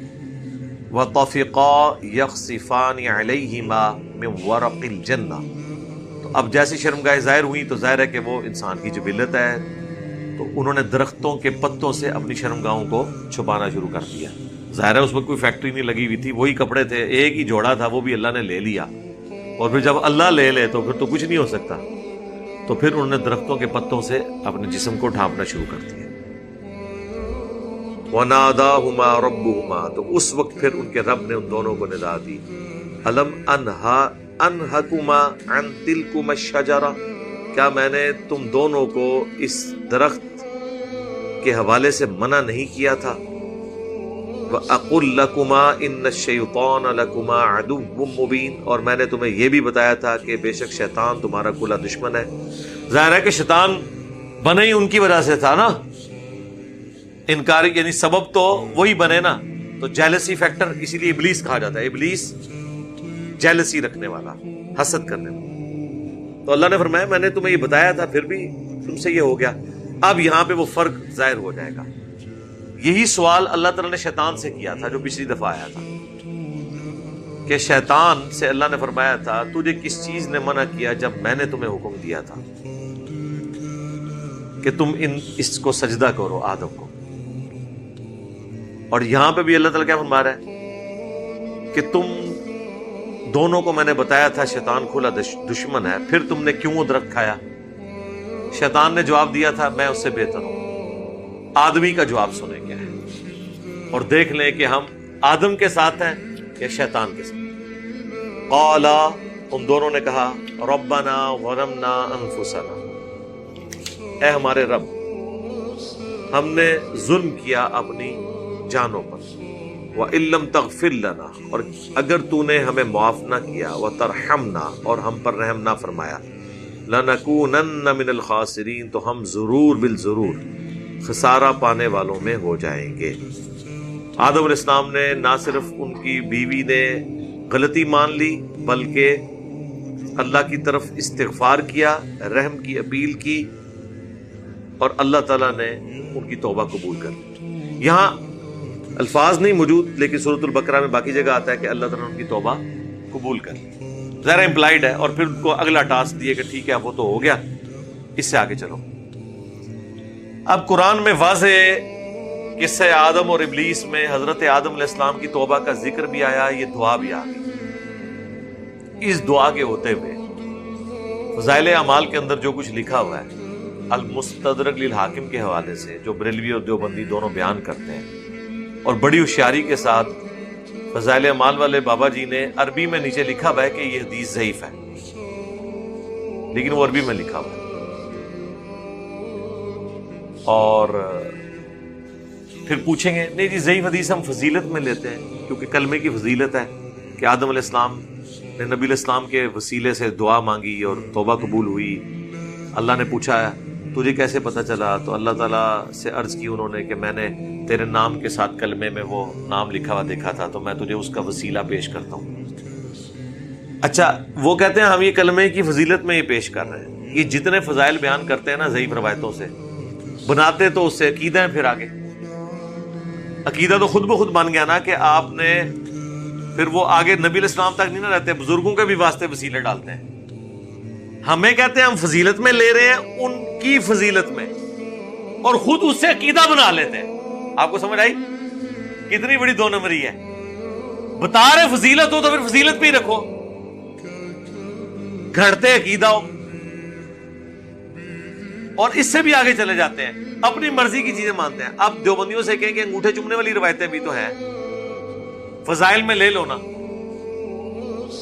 وطفقا یخصفان علیہما من ورق الجنہ، تو اب جیسی شرمگاہیں ظاہر ہوئی تو ظاہر ہے کہ وہ انسان کی جبلت ہے، تو انہوں نے درختوں کے پتوں سے اپنی شرمگاہوں کو چھپانا شروع کر دیا۔ ظاہر ہے اس وقت کوئی فیکٹری نہیں لگی ہوئی تھی، وہی کپڑے تھے، ایک ہی جوڑا تھا، وہ بھی اللہ نے لے لیا، اور پھر جب اللہ لے لے تو پھر تو کچھ نہیں ہو سکتا، تو پھر انہوں نے درختوں کے پتوں سے اپنے جسم کو ڈھانپنا شروع کر دیا۔ وَنَادَاهُمَا رَبُّهُمَا، تو اس وقت پھر ان کے رب نے ان دونوں کو ندا دی، أَلَمْ أَنْهَكُمَا عَنْ تِلْكُمَا الشَّجَرَةِ، کیا میں نے تم دونوں کو اس درخت کے حوالے سے منع نہیں کیا تھا؟ وَأَقُلْ لَكُمَا إِنَّ الشَّيْطَانَ لَكُمَا عَدُوٌّ مُّبِينٌ، اور میں نے تمہیں یہ بھی بتایا تھا کہ بے شک شیطان تمہارا کھلا دشمن ہے۔ ظاہر ہے کہ شیطان بنے ہی ان کی وجہ سے تھا نا، انکاری، یعنی سبب تو وہی بنے نا، تو جیلسی فیکٹر، اسی لیے ابلیس کہا جاتا ہے، ابلیس جیلسی رکھنے والا، حسد کرنے والا۔ تو اللہ نے فرمایا میں نے تمہیں یہ بتایا تھا، پھر بھی تم سے یہ ہو گیا۔ اب یہاں پہ وہ فرق ظاہر ہو جائے گا۔ یہی سوال اللہ تعالیٰ نے شیطان سے کیا تھا جو پچھلی دفعہ آیا تھا، کہ شیطان سے اللہ نے فرمایا تھا تجھے کس چیز نے منع کیا جب میں نے تمہیں حکم دیا تھا کہ تم اس کو سجدہ کرو، آدم کو۔ اور یہاں پہ بھی اللہ تعالیٰ کیا فرما رہا ہے کہ تم دونوں کو میں نے بتایا تھا شیطان کھلا دشمن ہے، پھر تم نے کیوں وہ درخت کھایا؟ شیطان نے جواب دیا تھا میں اس سے بہتر ہوں۔ آدمی کا جواب سنیں کیا ہے، اور دیکھ لیں کہ ہم آدم کے ساتھ ہیں یا شیطان کے ساتھ۔ قالا، ان دونوں نے کہا ربنا ظلمنا انفسنا، اے ہمارے رب ہم نے ظلم کیا اپنی جانوں پر، وَإِن لَّمْ تَغْفِرْ لَنَا، اور اگر تو نے ہمیں معاف نہ کیا، وَتَرْحَمْنَا، اور ہم پر رحم نہ فرمایا، لَنَكُونَنَّ مِنَ الْخَاسِرِينَ، تو ہم ضرور بالضرور خسارہ پانے والوں میں ہو جائیں گے۔ آدم علیہ السلام نے نہ صرف ان کی بیوی نے غلطی مان لی، بلکہ اللہ کی طرف استغفار کیا، رحم کی اپیل کی، اور اللہ تعالیٰ نے ان کی توبہ قبول کر لی۔ یہاں الفاظ نہیں موجود، لیکن سورۃ البقرہ میں باقی جگہ آتا ہے کہ اللہ تعالیٰ نے ان کی توبہ قبول کر لی، ظاہر امپلائڈ ہے، اور پھر ان کو اگلا ٹاسک دیے کہ ٹھیک ہے وہ تو ہو گیا، اس سے آگے چلو۔ اب قرآن میں واضح قصہ آدم اور ابلیس میں حضرت آدم علیہ السلام کی توبہ کا ذکر بھی آیا، یہ دعا بھی آ گئی۔ اس دعا کے ہوتے ہوئے فضائل اعمال کے اندر جو کچھ لکھا ہوا ہے المستدرک للحاکم کے حوالے سے، جو بریلوی اور دیوبندی دونوں بیان کرتے ہیں، اور بڑی ہوشیاری کے ساتھ فضائل اعمال والے بابا جی نے عربی میں نیچے لکھا ہوا ہے کہ یہ حدیث ضعیف ہے، لیکن وہ عربی میں لکھا ہوا ہے، اور پھر پوچھیں گے نہیں جی ضعیف حدیث ہم فضیلت میں لیتے ہیں، کیونکہ کلمے کی فضیلت ہے کہ آدم علیہ السلام نے نبی علیہ السلام کے وسیلے سے دعا مانگی اور توبہ قبول ہوئی۔ اللہ نے پوچھا تجھے کیسے پتہ چلا؟ تو اللہ تعالیٰ سے عرض کی انہوں نے کہ میں نے تیرے نام کے ساتھ کلمے میں وہ نام لکھا ہوا دیکھا تھا، تو میں تجھے اس کا وسیلہ پیش کرتا ہوں۔ اچھا، وہ کہتے ہیں ہم یہ کلمے کی فضیلت میں یہ پیش کر رہے ہیں۔ یہ جتنے فضائل بیان کرتے ہیں نا ضعیف روایتوں سے، بناتے تو اس سے عقیدہ ہے، پھر آگے عقیدہ تو خود بخود بن گیا نا کہ آپ نے پھر وہ آگے نبی علیہ السلام تک نہیں نہ رہتے، بزرگوں کے بھی واسطے وسیلے ڈالتے ہیں. ہمیں کہتے ہیں ہم فضیلت میں لے رہے ہیں ان کی فضیلت میں، اور خود اس سے عقیدہ بنا لیتے ہیں. آپ کو سمجھ آئی کتنی بڑی دو نمبری ہے؟ بتا رہے فضیلت ہو تو پھر فضیلت پہ ہی رکھو، گھڑتے عقیدہ ہو. اور اس سے بھی آگے چلے جاتے ہیں، اپنی مرضی کی چیزیں مانتے ہیں. اب دیوبندیوں سے کہیں کہ انگوٹھے چومنے والی روایتیں بھی تو ہیں، فضائل میں لے لو نا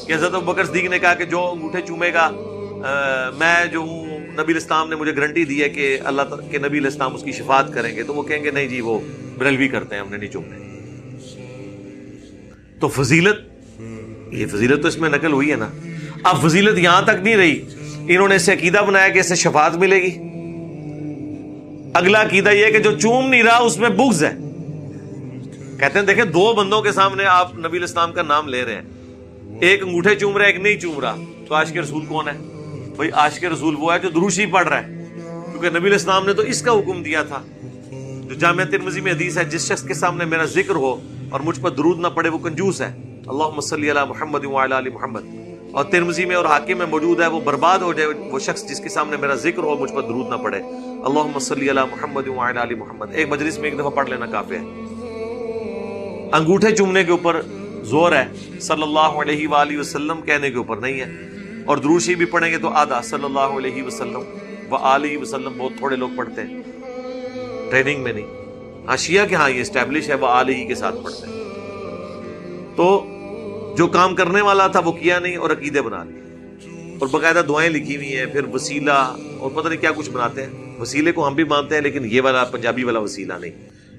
کہ حضرت ابوبکر صدیق نے کہا کہ جو انگوٹھے چومے گا میں جو ہوں، نبی علیہ السلام نے مجھے گارنٹی دی ہے کہ اللہ کے نبی علیہ السلام اس کی شفاعت کریں گے. تو وہ کہیں گے نہیں جی وہ بریلوی کرتے ہیں، ہم نے نہیں چومنے. تو فضیلت، یہ فضیلت تو اس میں نقل ہوئی ہے نا. اب فضیلت یہاں تک نہیں رہی، انہوں نے اسے عقیدہ بنایا کہ اس سے شفاعت ملے گی. اگلا عقیدہ یہ کہ جو چوم نہیں رہا اس میں بغض ہے. کہتے ہیں دیکھیں دو بندوں کے سامنے آپ نبی علیہ السلام کا نام لے رہے ہیں، ایک انگوٹھے چوم رہا ہے ایک نہیں چوم رہا، تو عاشق رسول کون ہے؟ بھائی عاشق رسول وہ ہے جو درود شریف پڑھ رہا ہے، کیونکہ نبی علیہ السلام نے تو اس کا حکم دیا تھا. جو جامعہ ترمذی میں حدیث ہے، جس شخص کے سامنے میرا ذکر ہو اور مجھ پر درود نہ پڑے وہ کنجوس ہے. اللہم صلی علی محمد وعلی آل محمد. اور ترمذی میں اور حاکم میں موجود ہے وہ برباد ہو جائے وہ شخص جس کے سامنے میرا ذکر ہو اور مجھ پر درود نہ پڑے. اللہم صلی علی محمد وعلی آل محمد. ایک مجلس میں ایک دفعہ پڑھ لینا کافی ہے. انگوٹھے چومنے کے اوپر زور ہے، صلی اللہ علیہ وآلہ وسلم کہنے کے اوپر نہیں ہے. اور درود شریف بھی پڑھیں گے تو آدھا صلی اللہ علیہ وسلم وآلہ وسلم بہت تھوڑے لوگ پڑھتے ہیں، ٹریننگ میں نہیں. ہاں شیعہ کے ہاں یہ اسٹیبلش ہے وآلہ کے ساتھ پڑھتے ہیں. تو جو کام کرنے والا تھا وہ کیا نہیں اور عقیدے بنا لیے، اور باقاعدہ دعائیں لکھی ہوئی ہیں، پھر وسیلہ اور پتہ نہیں کیا کچھ بناتے ہیں. وسیلے کو ہم بھی مانتے ہیں لیکن یہ والا پنجابی والا وسیلہ نہیں.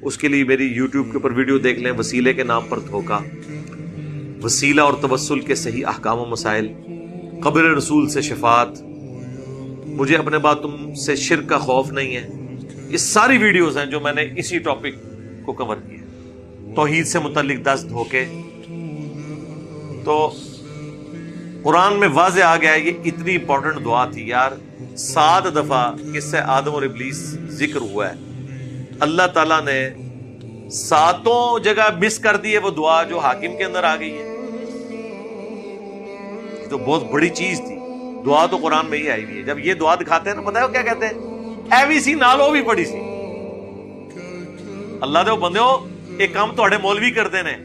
اس کے لیے میری یوٹیوب کے اوپر ویڈیو دیکھ لیں، وسیلے کے نام پر دھوکہ، وسیلہ اور توسل کے صحیح احکام و مسائل، قبر رسول سے شفاعت، مجھے اپنے بعد تم سے شرک کا خوف نہیں ہے. یہ ساری ویڈیوز ہیں جو میں نے اسی ٹاپک کو کور کیا. توحید سے متعلق 10 دھوکے. تو قرآن میں واضح آ گیا ہے، یہ اتنی امپورٹنٹ دعا تھی یار. 7 دفعہ قصہ آدم اور ابلیس ذکر ہوا ہے. اللہ تعالیٰ نے 7 جگہ مس کر دی ہے وہ دعا جو حاکم کے اندر آ گئی ہے. یہ تو بہت بڑی چیز تھی. دعا تو قرآن میں ہی آئی ہوئی ہے. جب یہ دعا دکھاتے ہیں نا، پتہ ہے وہ کیا کہتے ہیں؟ ایوی سی نالو بھی پڑی سی. اللہ دے بندے ہو، ایک کام تو مولوی کرتے ہیں.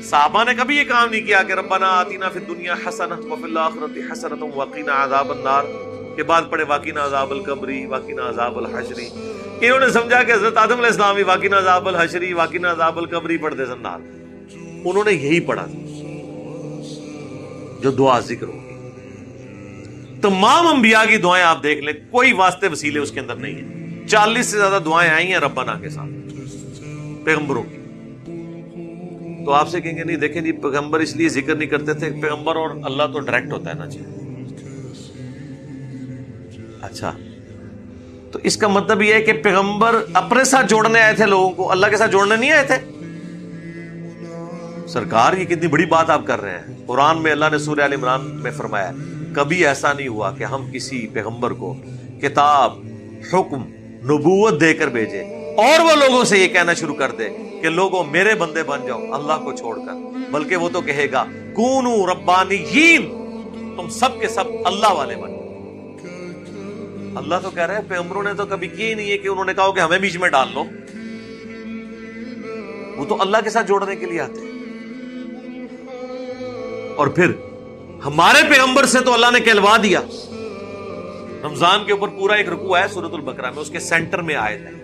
صحابہ نے کبھی یہ کام نہیں کیا کہ ربنا آتینا فی الدنیا حسنہ وفی الآخرۃ حسنۃ وقنا عذاب النار کے بعد پڑھے واقنا عذاب القبر واقنا عذاب الحشر. انہوں نے سمجھا کہ حضرت آدم علیہ السلام واقنا عذاب الحشر واقنا عذاب القبر پڑھتے سنار. انہوں نے یہی پڑھا جو دعا ذکر ہوگی. تمام انبیاء کی دعائیں آپ دیکھ لیں، کوئی واسطے وسیلے اس کے اندر نہیں ہیں. 40 سے زیادہ دعائیں آئی ہیں ربنا کے ساتھ پیغمبروں کی. تو آپ سے کہیں گے نہیں دیکھیں جی پیغمبر اس لیے ذکر نہیں کرتے تھے، پیغمبر اور اللہ تو ڈائریکٹ ہوتا ہے نا جی. اچھا تو اس کا مطلب یہ ہے کہ پیغمبر اپنے ساتھ جوڑنے آئے تھے لوگوں کو، اللہ کے ساتھ جوڑنے نہیں آئے تھے. سرکار یہ کتنی بڑی بات آپ کر رہے ہیں. قرآن میں اللہ نے سورہ آل عمران میں فرمایا کبھی ایسا نہیں ہوا کہ ہم کسی پیغمبر کو کتاب، حکم، نبوت دے کر بھیجے اور وہ لوگوں سے یہ کہنا شروع کر دے کہ لوگوں میرے بندے بن جاؤ اللہ کو چھوڑ کر، بلکہ وہ تو کہے گا کونو ربانیین، تم سب کے سب اللہ والے بن. اللہ تو کہہ رہے ہیں پیغمبروں نے تو کبھی کی ہی نہیں ہے کہ انہوں نے کہا کہ ہمیں بیچ میں ڈال لو. وہ تو اللہ کے ساتھ جوڑنے کے لیے آتے ہیں. اور پھر ہمارے پیغمبر سے تو اللہ نے کہلوا دیا. رمضان کے اوپر پورا ایک رکوع ہے سورۃ البقرہ میں، اس کے سینٹر میں آیت ہے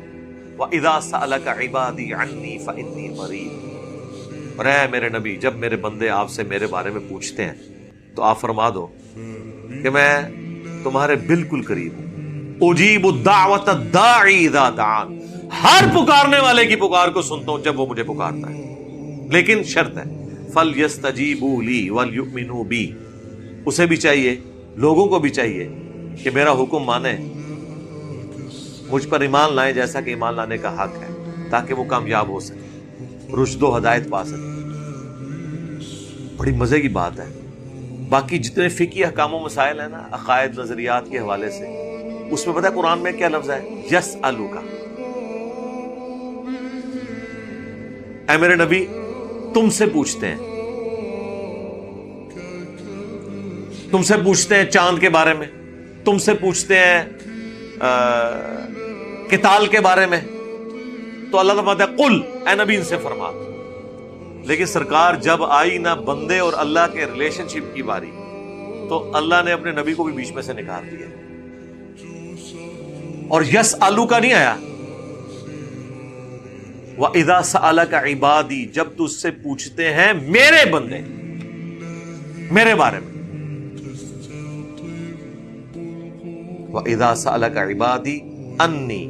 وَإِذَا سَأَلَكَ عِبَادِي عَنِّي فَإِنِّي قَرِيبٌ. اور اے میرے نبی جب میرے بندے آپ سے میرے بارے میں پوچھتے ہیں تو آپ فرما دو کہ میں تمہارے بالکل قریب ہوں. اجیب الدعوۃ الداعی اذا دعان، ہر پکارنے والے کی پکار کو سنتا ہوں جب وہ مجھے پکارتا ہے. لیکن شرط ہے فَلْيَسْتَجِيبُوا لِي وَلْيُؤْمِنُوا بِي. اسے بھی چاہیے، لوگوں کو بھی چاہیے کہ میرا حکم مانے، مجھ پر ایمان لائیں جیسا کہ ایمان لانے کا حق ہے، تاکہ وہ کامیاب ہو سکے، رشد و ہدایت پا سکے. بڑی مزے کی بات ہے. باقی جتنے فقہی احکام و مسائل ہیں نا عقائد نظریات کے حوالے سے اس میں پتہ ہے قرآن میں کیا لفظ ہے؟ یسألوکا. اے میرے نبی تم سے پوچھتے ہیں، تم سے پوچھتے ہیں چاند کے بارے میں، تم سے پوچھتے ہیں قتال کے بارے میں. تو اللہ تعالیٰ ہے قل، اے نبی ان سے فرما. لیکن سرکار جب آئی نہ بندے اور اللہ کے ریلیشن شپ کی باری، تو اللہ نے اپنے نبی کو بھی بیچ میں سے نکال دیا. اور یس آلو کا نہیں آیا وَإِذَا سَأَلَكَ عِبَادِي، جب تجھ سے پوچھتے ہیں میرے بندے میرے بارے میں. وَإِذَا سَأَلَكَ عِبَادِي أَنِّي،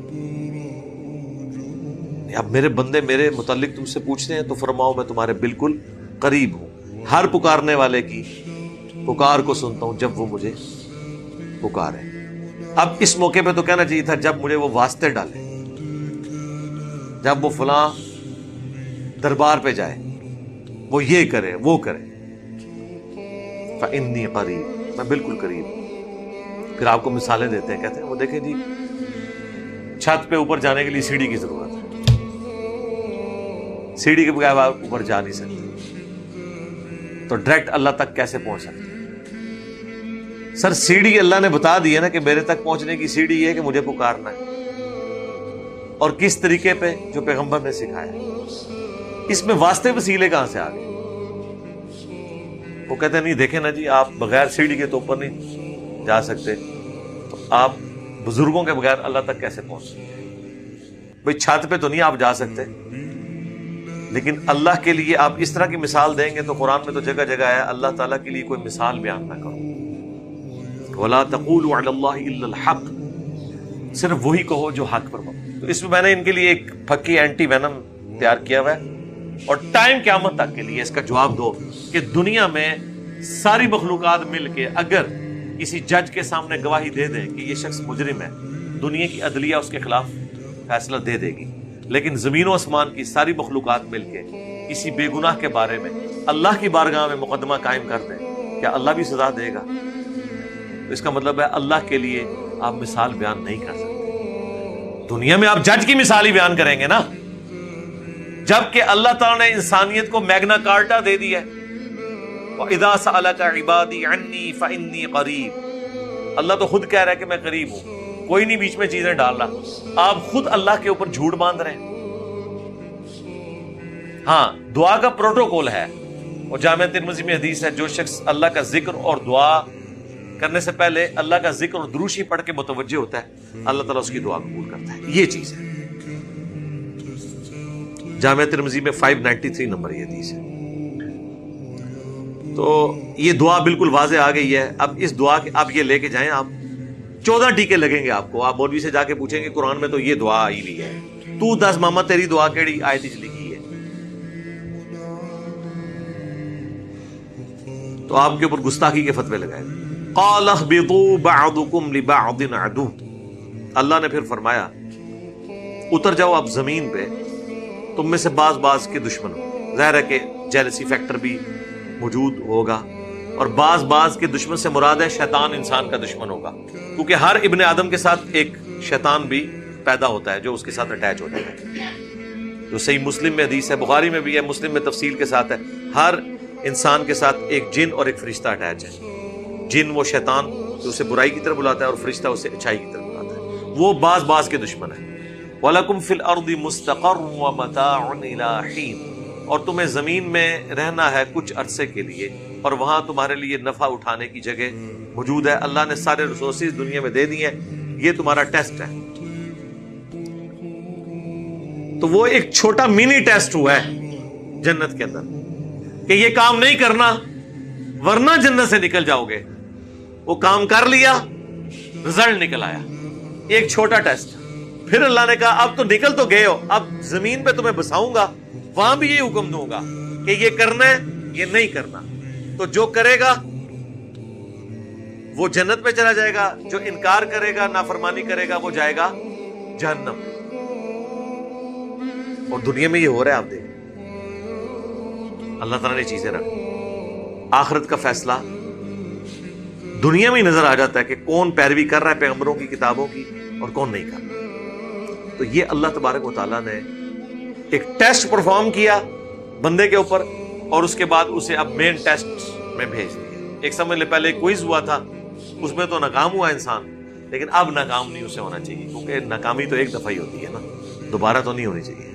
اب میرے بندے میرے متعلق تم سے پوچھتے ہیں تو فرماؤ میں تمہارے بالکل قریب ہوں، ہر پکارنے والے کی پکار کو سنتا ہوں جب وہ مجھے پکارے. اب اس موقع پہ تو کہنا چاہیے تھا جب مجھے وہ واسطے ڈالے، جب وہ فلاں دربار پہ جائے، وہ یہ کرے وہ کرے. فَإِنِّي قَرِيب، میں بالکل قریب ہوں. پھر آپ کو مثالیں دیتے ہیں، کہتے ہیں وہ دیکھیں جی چھت پہ اوپر جانے کے لیے سیڑھی کی ضرورت ہے، سیڑھی کے بغیر آپ اوپر جا نہیں سکتے، تو ڈائریکٹ اللہ تک کیسے پہنچ سکتے؟ سر سیڑھی اللہ نے بتا دی ہے نا کہ میرے تک پہنچنے کی سیڑھی یہ ہے کہ مجھے پکارنا ہے، اور کس طریقے پہ؟ جو پیغمبر نے سکھایا. اس میں واسطے وسیلے کہاں سے آ گئے؟ وہ کہتے ہیں نہیں دیکھیں نا جی آپ بغیر سیڑھی کے تو اوپر نہیں جا سکتے، تو آپ بزرگوں کے بغیر اللہ تک کیسے پہنچ سکتے؟ بھئی چھت پہ تو نہیں آپ جا سکتے، لیکن اللہ کے لیے آپ اس طرح کی مثال دیں گے تو قرآن میں تو جگہ جگہ ہے اللہ تعالیٰ کے لیے کوئی مثال بیان نہ کرو. وَلَا تَقُولُوا عَلَى اللَّهِ إِلَّا الْحَقِّ، صرف وہی کہو جو حق پر مبنی. تو اس میں نے ان کے لیے ایک پھکی اینٹی وینم تیار کیا ہوا ہے، اور ٹائم قیامت تک کے لیے اس کا جواب دو کہ دنیا میں ساری مخلوقات مل کے اگر کسی جج کے سامنے گواہی دے دیں کہ یہ شخص مجرم ہے، دنیا کی عدلیہ اس کے خلاف فیصلہ دے دے گی. لیکن زمین و آسمان کی ساری مخلوقات مل کے کسی بے گناہ کے بارے میں اللہ کی بارگاہ میں مقدمہ قائم کر دیں، کیا اللہ بھی سزا دے گا؟ تو اس کا مطلب ہے اللہ کے لیے آپ مثال بیان نہیں کر سکتے. دنیا میں آپ جج کی مثال ہی بیان کریں گے نا، جبکہ اللہ تعالیٰ نے انسانیت کو میگنا کارٹا دے دیا ہے. وَإِذَا سَأَلَكَ عِبَادِي عَنِّي فَإِنِّي قَرِيب. اللہ تو خود کہہ رہا ہے کہ میں قریب ہوں، کوئی نہیں بیچ میں چیزیں ڈال رہا. آپ خود اللہ کے اوپر جھوٹ باندھ رہے ہیں. ہاں دعا کا پروٹوکول ہے، اور جامع ترمذی میں حدیث ہے جو شخص اللہ کا ذکر اور دعا کرنے سے پہلے اللہ کا ذکر اور دروشی پڑھ کے متوجہ ہوتا ہے، اللہ تعالیٰ اس کی دعا قبول کرتا ہے. یہ چیز ہے. جامع ترمذی میں 593 نمبر یہ حدیث ہے. تو یہ دعا بالکل واضح آ گئی ہے. اب اس دعا کے آپ یہ لے کے جائیں، آپ 14 ٹیکے لگیں گے آپ کو. آپ مولوی سے جا کے پوچھیں گے قرآن میں تو یہ دعا آئی ہوئی ہے، تو دس ماما تیری دعا کیڑی آیت وچ لکھی ہے؟ تو آپ کے اوپر گستاخی کے فتوے لگائے. قال اهبطوا بعضكم لبعض عدو. اللہ نے پھر فرمایا اتر جاؤ آپ زمین پہ، تم میں سے بعض کے دشمن ہو. ظاہر ہے کہ جیلسی فیکٹر بھی موجود ہوگا، اور بعض کے دشمن سے مراد ہے شیطان انسان کا دشمن ہوگا، کیونکہ ہر ابن آدم کے ساتھ ایک شیطان بھی پیدا ہوتا ہے جو اس کے ساتھ اٹیچ ہوتا ہے. جو صحیح مسلم میں حدیث ہے، بخاری میں بھی ہے، مسلم میں تفصیل کے ساتھ ہے، ہر انسان کے ساتھ ایک جن اور ایک فرشتہ اٹیچ ہے. جن وہ شیطان جو اسے برائی کی طرف بلاتا ہے، اور فرشتہ اسے اچھائی کی طرف بلاتا ہے. وہ بعض کے دشمن ہیں. وَلَكُمْ فِي الْأَرْضِ مُسْتَقَرٌّ وَمَتَاعٌ إِلَىٰ حِينٍ. اور تمہیں زمین میں رہنا ہے کچھ عرصے کے لیے، اور وہاں تمہارے لیے نفع اٹھانے کی جگہ موجود ہے. اللہ نے سارے ریسورسز دنیا میں دے دیے ہیں، یہ تمہارا ٹیسٹ ہے. تو وہ ایک چھوٹا منی ٹیسٹ ہوا ہے جنت کے اندر کہ یہ کام نہیں کرنا ورنہ جنت سے نکل جاؤ گے. وہ کام کر لیا، رزلٹ نکل آیا. ایک چھوٹا ٹیسٹ. پھر اللہ نے کہا اب تو نکل تو گئے ہو، اب زمین پہ تمہیں بساؤں گا، وہاں بھی یہ حکم دوں گا کہ یہ کرنا ہے یہ نہیں کرنا. تو جو کرے گا وہ جنت میں چلا جائے گا، جو انکار کرے گا نافرمانی کرے گا وہ جائے گا جہنم. اور دنیا میں یہ ہو رہا ہے. آپ دیکھیں اللہ تعالیٰ نے چیزیں رکھ. آخرت کا فیصلہ دنیا میں ہی نظر آ جاتا ہے کہ کون پیروی کر رہا ہے پیغمبروں کی کتابوں کی اور کون نہیں کر رہا۔ تو یہ اللہ تبارک و تعالیٰ نے ایک ٹیسٹ پرفارم کیا بندے کے اوپر، اور اس کے بعد اسے اب مین ٹیسٹ میں بھیج دیا۔ ایک سمجھ لے پہلے ایک کوئز ہوا تھا، اس میں تو ناکام ہوا انسان، لیکن اب ناکام نہیں اسے ہونا چاہیے، کیونکہ ناکامی تو ایک دفعہ ہی ہوتی ہے نا، دوبارہ تو نہیں ہونی چاہیے۔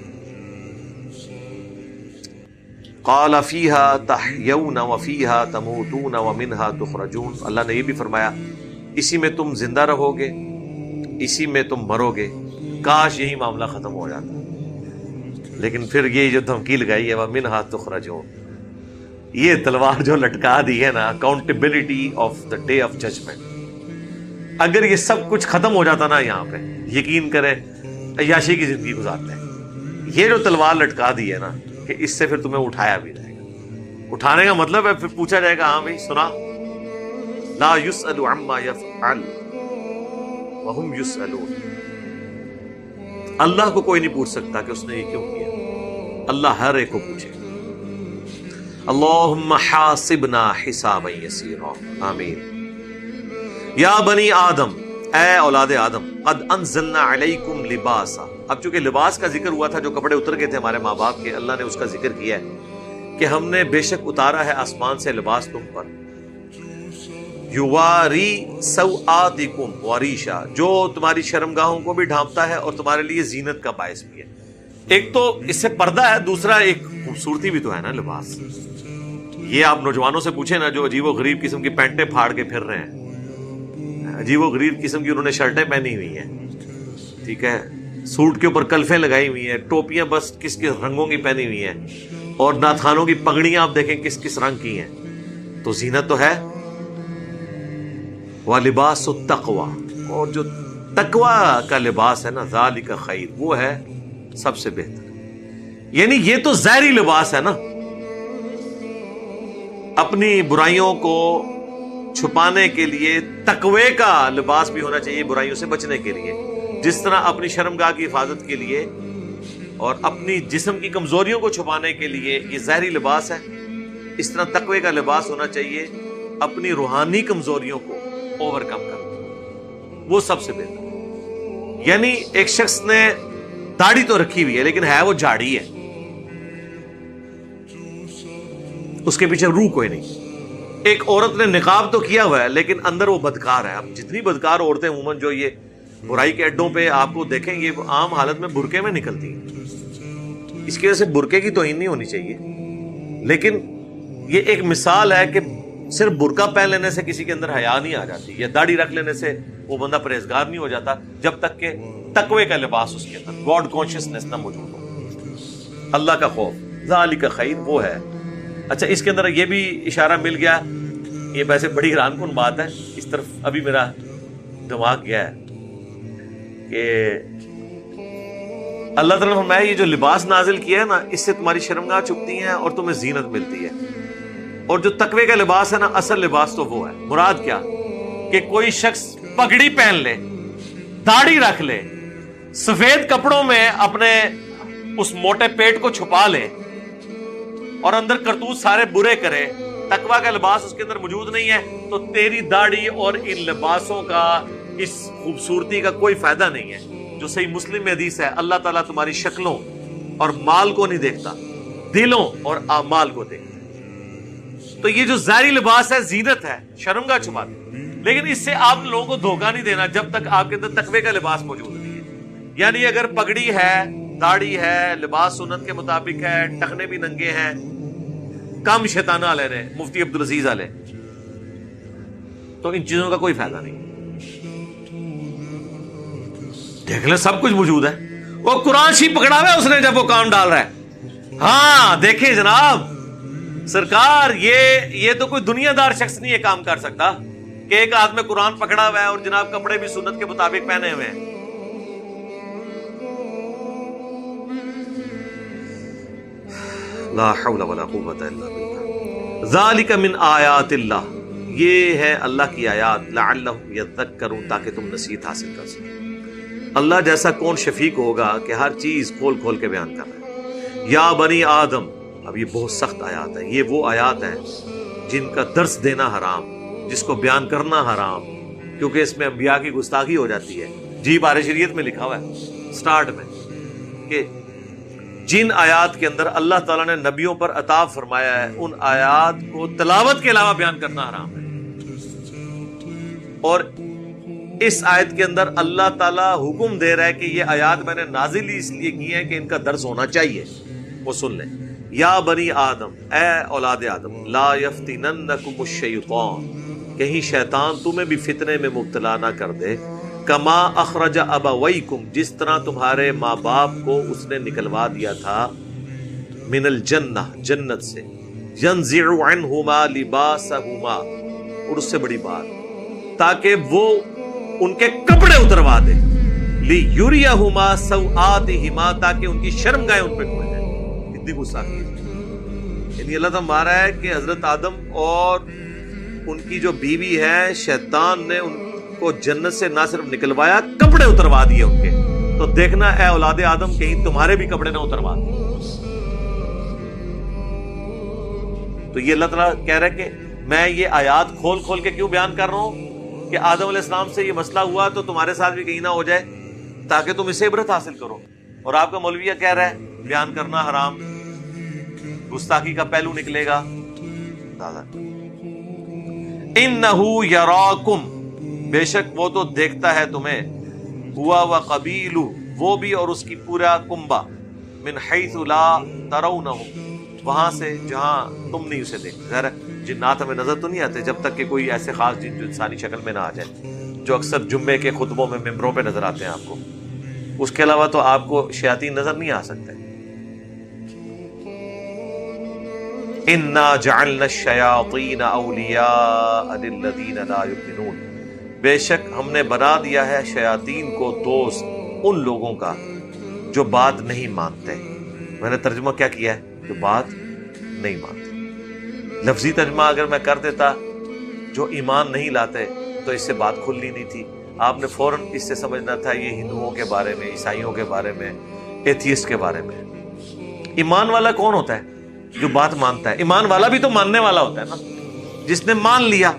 قال فیہا تحیون وفیہا تموتون ومنہا تخرجون، اللہ نے یہ بھی فرمایا اسی میں تم زندہ رہو گے، اسی میں تم مرو گے۔ کاش یہی معاملہ ختم ہو جاتا، لیکن پھر یہ جو دھمکی لگائی ہے ومنہا تخرجون، یہ تلوار جو لٹکا دی ہے نا، accountability of the day of judgment, اگر یہ سب کچھ ختم ہو جاتا نا یہاں پہ، یقین کریں عیاشی کی زندگی گزارتے ہیں۔ یہ جو تلوار لٹکا دی ہے نا، کہ اس سے پھر تمہیں اٹھایا بھی جائے گا۔ اٹھانے کا مطلب ہے پھر پوچھا جائے گا، ہاں بھائی سنا، لا یسأل عما یفعل وہم یسألون، اللہ کو کوئی نہیں پوچھ سکتا کہ اس نے یہ کیوں کیا، اللہ ہر ایک کو پوچھے۔ اللہم حاسبنا حسابا یسیرا، آمین۔ یا بنی آدم، اے اولاد آدم، قد انزلنا علیکم لباسا، اب چونکہ لباس کا ذکر ہوا تھا، جو کپڑے اتر گئے تھے ہمارے ماں باپ کے، اللہ نے اس کا ذکر کیا ہے کہ ہم نے بے شک اتارا ہے آسمان سے لباس تم پر، یواری سوآتکم وریشا، جو تمہاری شرمگاہوں کو بھی ڈھانپتا ہے اور تمہارے لیے زینت کا باعث بھی ہے۔ ایک تو اس سے پردہ ہے، دوسرا ایک خوبصورتی بھی تو ہے نا لباس۔ یہ آپ نوجوانوں سے پوچھیں نا، جو عجیب و غریب قسم کی پینٹیں پھاڑ کے پھر رہے ہیں، عجیب و غریب قسم کی انہوں نے شرٹیں پہنی ہوئی ہیں، ٹھیک ہے، سوٹ کے اوپر کلفیں لگائی ہوئی ہیں، ٹوپیاں بس کس کس رنگوں کی پہنی ہوئی ہیں، اور ناتھانوں کی پگڑیاں آپ دیکھیں کس کس رنگ کی ہیں، تو زینت تو ہے۔ وَلِبَاسُ التَّقْوَى، اور جو تقوی کا لباس ہے نا، ذَلِكَ خیر، وہ ہے سب سے بہتر۔ یعنی یہ تو ظاہری لباس ہے نا، اپنی برائیوں کو چھپانے کے لیے تقوی کا لباس بھی ہونا چاہیے، برائیوں سے بچنے کے لیے، جس طرح اپنی شرمگاہ کی حفاظت کے لیے اور اپنی جسم کی کمزوریوں کو چھپانے کے لیے یہ ظاہری لباس ہے، اس طرح تقوی کا لباس ہونا چاہیے اپنی روحانی کمزوریوں کو اوور کم کرنا، وہ سب سے بہتر۔ یعنی ایک شخص نے داڑھی تو رکھی ہوئی ہے لیکن ہے وہ جھاڑی ہے، اس کے پیچھے روح کوئی نہیں۔ ایک عورت نے نقاب تو کیا ہوا ہے لیکن اندر وہ بدکار ہے۔ اب جتنی بدکار عورتیں عموماً جو یہ برائی کے اڈوں پہ آپ کو دیکھیں، یہ عام حالت میں برقعے میں نکلتی ہیں، اس کی وجہ سے برقعے کی توہین نہیں ہونی چاہیے، لیکن یہ ایک مثال ہے کہ صرف برقع پہن لینے سے کسی کے اندر حیا نہیں آ جاتی، یا داڑھی رکھ لینے سے وہ بندہ پرہیزگار نہیں ہو جاتا، جب تک کہ تقوی کا لباس اس کے اندر، گاڈ کانشیسنس نہ موجود ہو، اللہ کا خوف، ذالک خیر، وہ ہے۔ اچھا، اس کے اندر یہ بھی اشارہ مل گیا، یہ ویسے بڑی حیران کن بات ہے، اس طرف ابھی میرا دماغ گیا ہے کہ اللہ تعالیٰ نے فرمایا یہ جو لباس نازل کیا ہے نا، اس سے تمہاری شرمگاہ چھپتی ہیں اور تمہیں زینت ملتی ہے۔ اور جو تقوی کا لباس ہے نا، اصل لباس تو وہ ہے، مراد کیا کہ کوئی شخص پگڑی پہن لے، داڑھی رکھ لے، سفید کپڑوں میں اپنے اس موٹے پیٹ کو چھپا لے اور اندر کرتوت سارے برے کرے، تقوی کا لباس اس کے اندر موجود نہیں ہے، تو تیری داڑھی اور ان لباسوں کا، اس خوبصورتی کا کوئی فائدہ نہیں ہے۔ جو صحیح مسلم میں حدیث ہے، اللہ تعالیٰ تمہاری شکلوں اور مال کو نہیں دیکھتا، دلوں اور اعمال کو دیکھتا۔ تو یہ جو ظاہری لباس ہے زینت ہے، شرمگاہ چھپاتے، لیکن اس سے آپ لوگوں کو دھوکہ نہیں دینا جب تک آپ کے اندر تقوی کا لباس موجود نہیں ہے۔ یعنی اگر پگڑی ہے، داڑھی ہے، لباس سنت کے مطابق ہے، ٹخنے بھی ننگے ہیں، کم شیطانہ علیہ نے مفتی عبدالعزیز علیہ، تو ان چیزوں کا کوئی فائدہ نہیں۔ دیکھ لیں سب کچھ موجود ہے، وہ قرآن شریف پکڑا ہوا ہے اس نے جب وہ کام ڈال رہا ہے۔ ہاں دیکھیں جناب سرکار، یہ تو کوئی دنیا دار شخص نہیں یہ کام کر سکتا کہ ایک ہاتھ میں قرآن پکڑا ہوا ہے اور جناب کپڑے بھی سنت کے مطابق پہنے ہوئے ہیں۔ لا حول ولا قوت الا باللہ، ذالک من آیات اللہ، یہ ہے اللہ کی آیات، لعلہم یذکرون، تاکہ تم نصیحت حاصل کر سکو۔ اللہ جیسا کون شفیق ہوگا کہ ہر چیز کھول کھول کے بیان کر رہا ہے۔ یا بنی آدم، اب یہ بہت سخت آیات ہیں، یہ وہ آیات ہیں جن کا درس دینا حرام، جس کو بیان کرنا حرام، کیونکہ اس میں انبیاء کی گستاخی ہو جاتی ہے۔ جی بارِ شریعت میں لکھا ہوا ہے سٹارٹ میں کہ جن آیات کے اندر اللہ تعالیٰ نے نبیوں پر عطا فرمایا ہے ان آیات کو تلاوت کے علاوہ بیان کرنا حرام ہے، اور اس آیت کے اندر اللہ تعالیٰ حکم دے رہا ہے کہ یہ آیات میں نے نازل ہی اس لیے کی ہیں کہ ان کا درس ہونا چاہیے، وہ سن لیں۔ یا بنی آدم، اے اولاد آدم، لا یفتننکم الشیطان، کہیں شیطان تمہیں بھی فتنے میں مبتلا نہ کر دے، کما اخرج ابویکم، جس طرح تمہارے ماں باپ کو اس نے نکلوا دیا تھا، من الجنہ، جنت سے، ینزع عنہما لباسہما، اور اس سے بڑی بات تاکہ وہ ان کے کپڑے اتروا دے، لیریہما سوآتہما، تاکہ ان کی شرمگاہیں ان پہ کھل جائیں۔ اتنی گستاخی ہے، یعنی اللہ تعالیٰ مارا ہے کہ حضرت آدم اور ان کی جو بیوی ہے، شیطان نے ان کو جنت سے نہ صرف نکلوایا، کپڑے اتروا دیے ان کے۔ تو دیکھنا اے اولاد آدم کہیں تمہارے بھی کپڑے نہ اتروا دیں۔ تو یہ اللہ تعالیٰ کہہ رہا ہے کہ میں یہ آیات کھول کھول کے کیوں بیان کر رہا ہوں کہ آدم علیہ السلام سے یہ مسئلہ ہوا تو تمہارے ساتھ بھی کہیں نہ ہو جائے، تاکہ تم اسے عبرت حاصل کرو۔ اور آپ کا مولویہ کہہ رہا ہے بیان کرنا حرام، گستاخی کا پہلو نکلے گا۔ انہو یراکم، بے شک وہ تو دیکھتا ہے تمہیں، ہوا وقبیلہ، وہ بھی اور اس کی پورا کنبہ، من حیث لا ترونہم، وہاں سے جہاں تم نہیں اسے دیکھتے۔ ظاہر ہے جنات ہمیں نظر تو نہیں آتے جب تک کہ کوئی ایسے خاص جن جو انسانی شکل میں نہ آ جائے، جو اکثر جمعے کے خطبوں میں ممبروں پہ نظر آتے ہیں آپ کو، اس کے علاوہ تو آپ کو شیاطین نظر نہیں آ سکتے۔ انا جعلنا الشیاطین اولیاء للذین لا یؤمنون، بے شک ہم نے بنا دیا ہے شیاطین کو دوست ان لوگوں کا جو بات نہیں مانتے۔ میں نے ترجمہ کیا کیا ہے؟ جو بات نہیں مانتے۔ لفظی ترجمہ اگر میں کر دیتا جو ایمان نہیں لاتے تو اس سے بات کھلنی نہیں تھی، آپ نے فوراً اس سے سمجھنا تھا یہ ہندوؤں کے بارے میں، عیسائیوں کے بارے میں، ایتھیسٹ کے بارے میں۔ ایمان والا کون ہوتا ہے؟ جو بات مانتا ہے۔ ایمان والا بھی تو ماننے والا ہوتا ہے نا، جس نے مان لیا،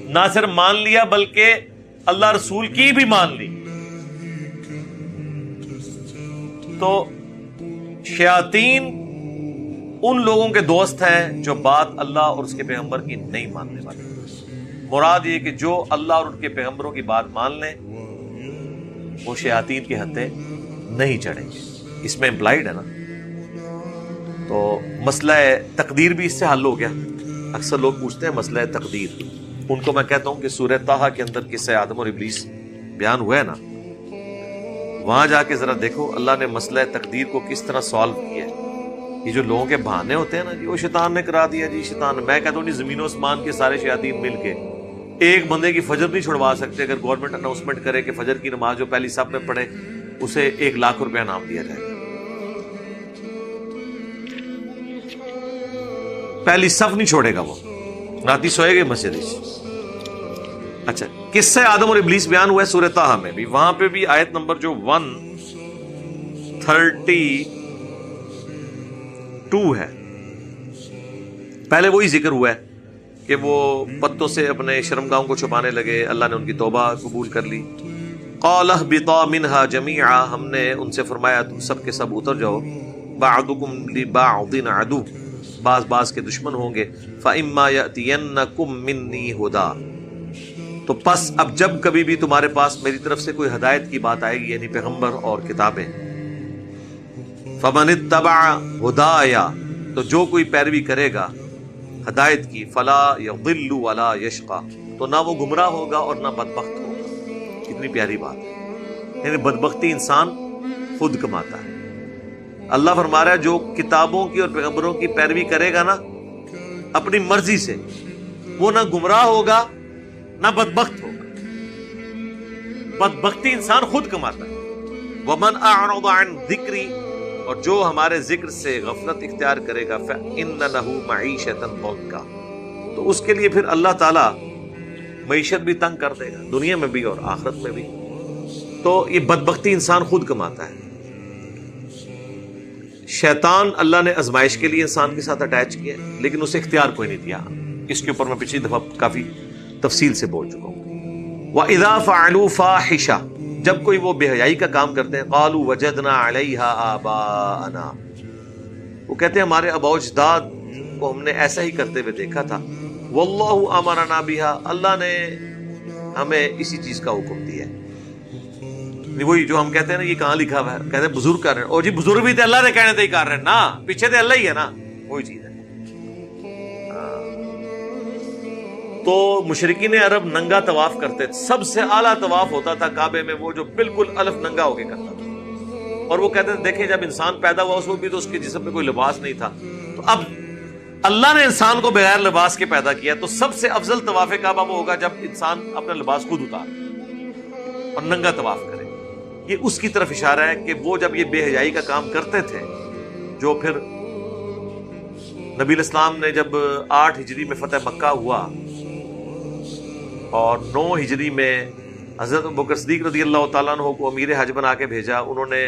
نہ صرف مان لیا بلکہ اللہ رسول کی بھی مان لی۔ تو شیاطین ان لوگوں کے دوست ہیں جو بات اللہ اور اس کے پیغمبر کی نہیں ماننے والے۔ مراد یہ کہ جو اللہ اور ان کے پیغمبروں کی بات مان لیں وہ شیاطین کے ہتھے نہیں چڑھیں گے، اس میں امپلائڈ ہے نا۔ تو مسئلہ تقدیر بھی اس سے حل ہو گیا۔ اکثر لوگ پوچھتے ہیں مسئلہ تقدیر، ان کو میں کہتا ہوں کہ سورہ طٰہٰ کے اندر قصہ آدم اور ابلیس بیان ہوا ہے نا، وہاں جا کے ذرا دیکھو اللہ نے مسئلہ تقدیر کو کس طرح سالو کیا ہے۔ یہ جو لوگوں کے بہانے ہوتے ہیں نا، جی وہ شیطان نے کرا دیا، جی شیطان، میں کہتا ہوں جی زمین و آسمان کے سارے شیاطین مل کے ایک بندے کی فجر نہیں چھڑوا سکتے۔ اگر گورنمنٹ اناؤنسمنٹ کرے کہ فجر کی نماز جو پہلی صف میں پڑھے اسے 1,00,000 روپیہ انعام دیا جائے، پہلی صف نہیں چھوڑے گا وہ، راتی سوئے گا مسجد۔ اچھا، قصہ آدم اور ابلیس بیان ہوا ہے سورہ طٰہٰ میں بھی، وہاں پہ بھی آیت نمبر جو 132 ہے، پہلے وہی ذکر ہوا ہے کہ وہ پتوں سے اپنے شرمگاہوں کو چھپانے لگے، اللہ نے ان کی توبہ قبول کر لی۔ قَالَ اهْبِطَا مِنْهَا جَمِيعًا، ہم نے ان سے فرمایا تم سب کے سب اتر جاؤ، بَعْضُكُمْ لِبَعْضٍ عَدُوٌّ، بعض کے دشمن ہوں گے، فَإِمَّا يَأْتِيَنَّكُمْ مِنِّي هُدًى، تو پس اب جب کبھی بھی تمہارے پاس میری طرف سے کوئی ہدایت کی بات آئے گی، یعنی پیغمبر اور کتابیں، فَمَنِ اتَّبَعَ هُدَايَ، تو جو کوئی پیروی کرے گا ہدایت کی، فَلَا يَضِلُّ وَلَا يَشْقَى، تو نہ وہ گمراہ ہوگا اور نہ بدبخت ہوگا۔ کتنی پیاری بات ہے، یعنی بدبختی انسان خود کماتا ہے۔ اللہ فرما رہا ہے جو کتابوں کی اور پیغمبروں کی پیروی کرے گا نا اپنی مرضی سے، وہ نہ گمراہ ہوگا نہ بدبخت ہوگا۔ بدبختی انسان خود کماتا ہے۔ وَمَنْ أَعْرَضَ عَنْ ذِكْرِي، اور جو ہمارے ذکر سے غفلت اختیار کرے گا، فَإِنَّ لَهُ مَعِيشَةً ضَنكًا، تو اس کے لیے پھر اللہ تعالیٰ معیشت بھی تنگ کر دے گا، دنیا میں بھی اور آخرت میں بھی۔ تو یہ بدبختی انسان خود کماتا ہے۔ شیطان اللہ نے آزمائش کے لیے انسان کے ساتھ اٹیچ کیا، لیکن اسے اختیار کوئی نہیں دیا۔ اس کے اوپر میں پچھلی دفعہ کافی تفصیل سے بول چکا ہوں. وَإِذَا فَعَلُوا فَاحِشَةً جب کوئی وہ بے حیائی کا کام کرتے ہیں قَالُوا وَجَدْنَا عَلَيْهَا آبَاءَنَا وہ کہتے ہیں ہمارے آباء و اجداد کو ہم نے ایسا ہی کرتے ہوئے دیکھا تھا. وَاللَّهُ أَمَرَنَا بِهَا اللہ نے ہمیں اسی چیز کا حکم دیا ہے. وہی جو ہم کہتے ہیں نا یہ کہاں لکھا ہوا ہے, کہتے ہیں بزرگ کر رہے ہیں, اور جی بزرگ بھی تو اللہ نے کہنے تھے ہی کر رہے ہیں نا, پیچھے تو اللہ ہی ہے نا, وہی چیز ہے. تو مشرکین عرب ننگا طواف کرتے تھے, سب سے اعلیٰ طواف ہوتا تھا کعبے میں وہ جو بالکل الف ننگا ہو کے کرتا تھا. اور وہ کہتے تھے دیکھیں جب انسان پیدا ہوا اس وقت بھی تو اس کے جسم میں کوئی لباس نہیں تھا, تو اب اللہ نے انسان کو بغیر لباس کے پیدا کیا, تو سب سے افضل طواف کعبہ وہ ہوگا جب انسان اپنا لباس خود اتارے اور ننگا طواف کرے. یہ اس کی طرف اشارہ ہے کہ وہ جب یہ بے حیائی کا کام کرتے تھے, جو پھر نبی الاسلام نے جب 8 ہجری میں فتح مکہ ہوا اور 9 ہجری میں حضرت ابوبکر صدیق رضی اللہ تعالیٰ عنہ کو امیر حج بنا کے بھیجا. انہوں نے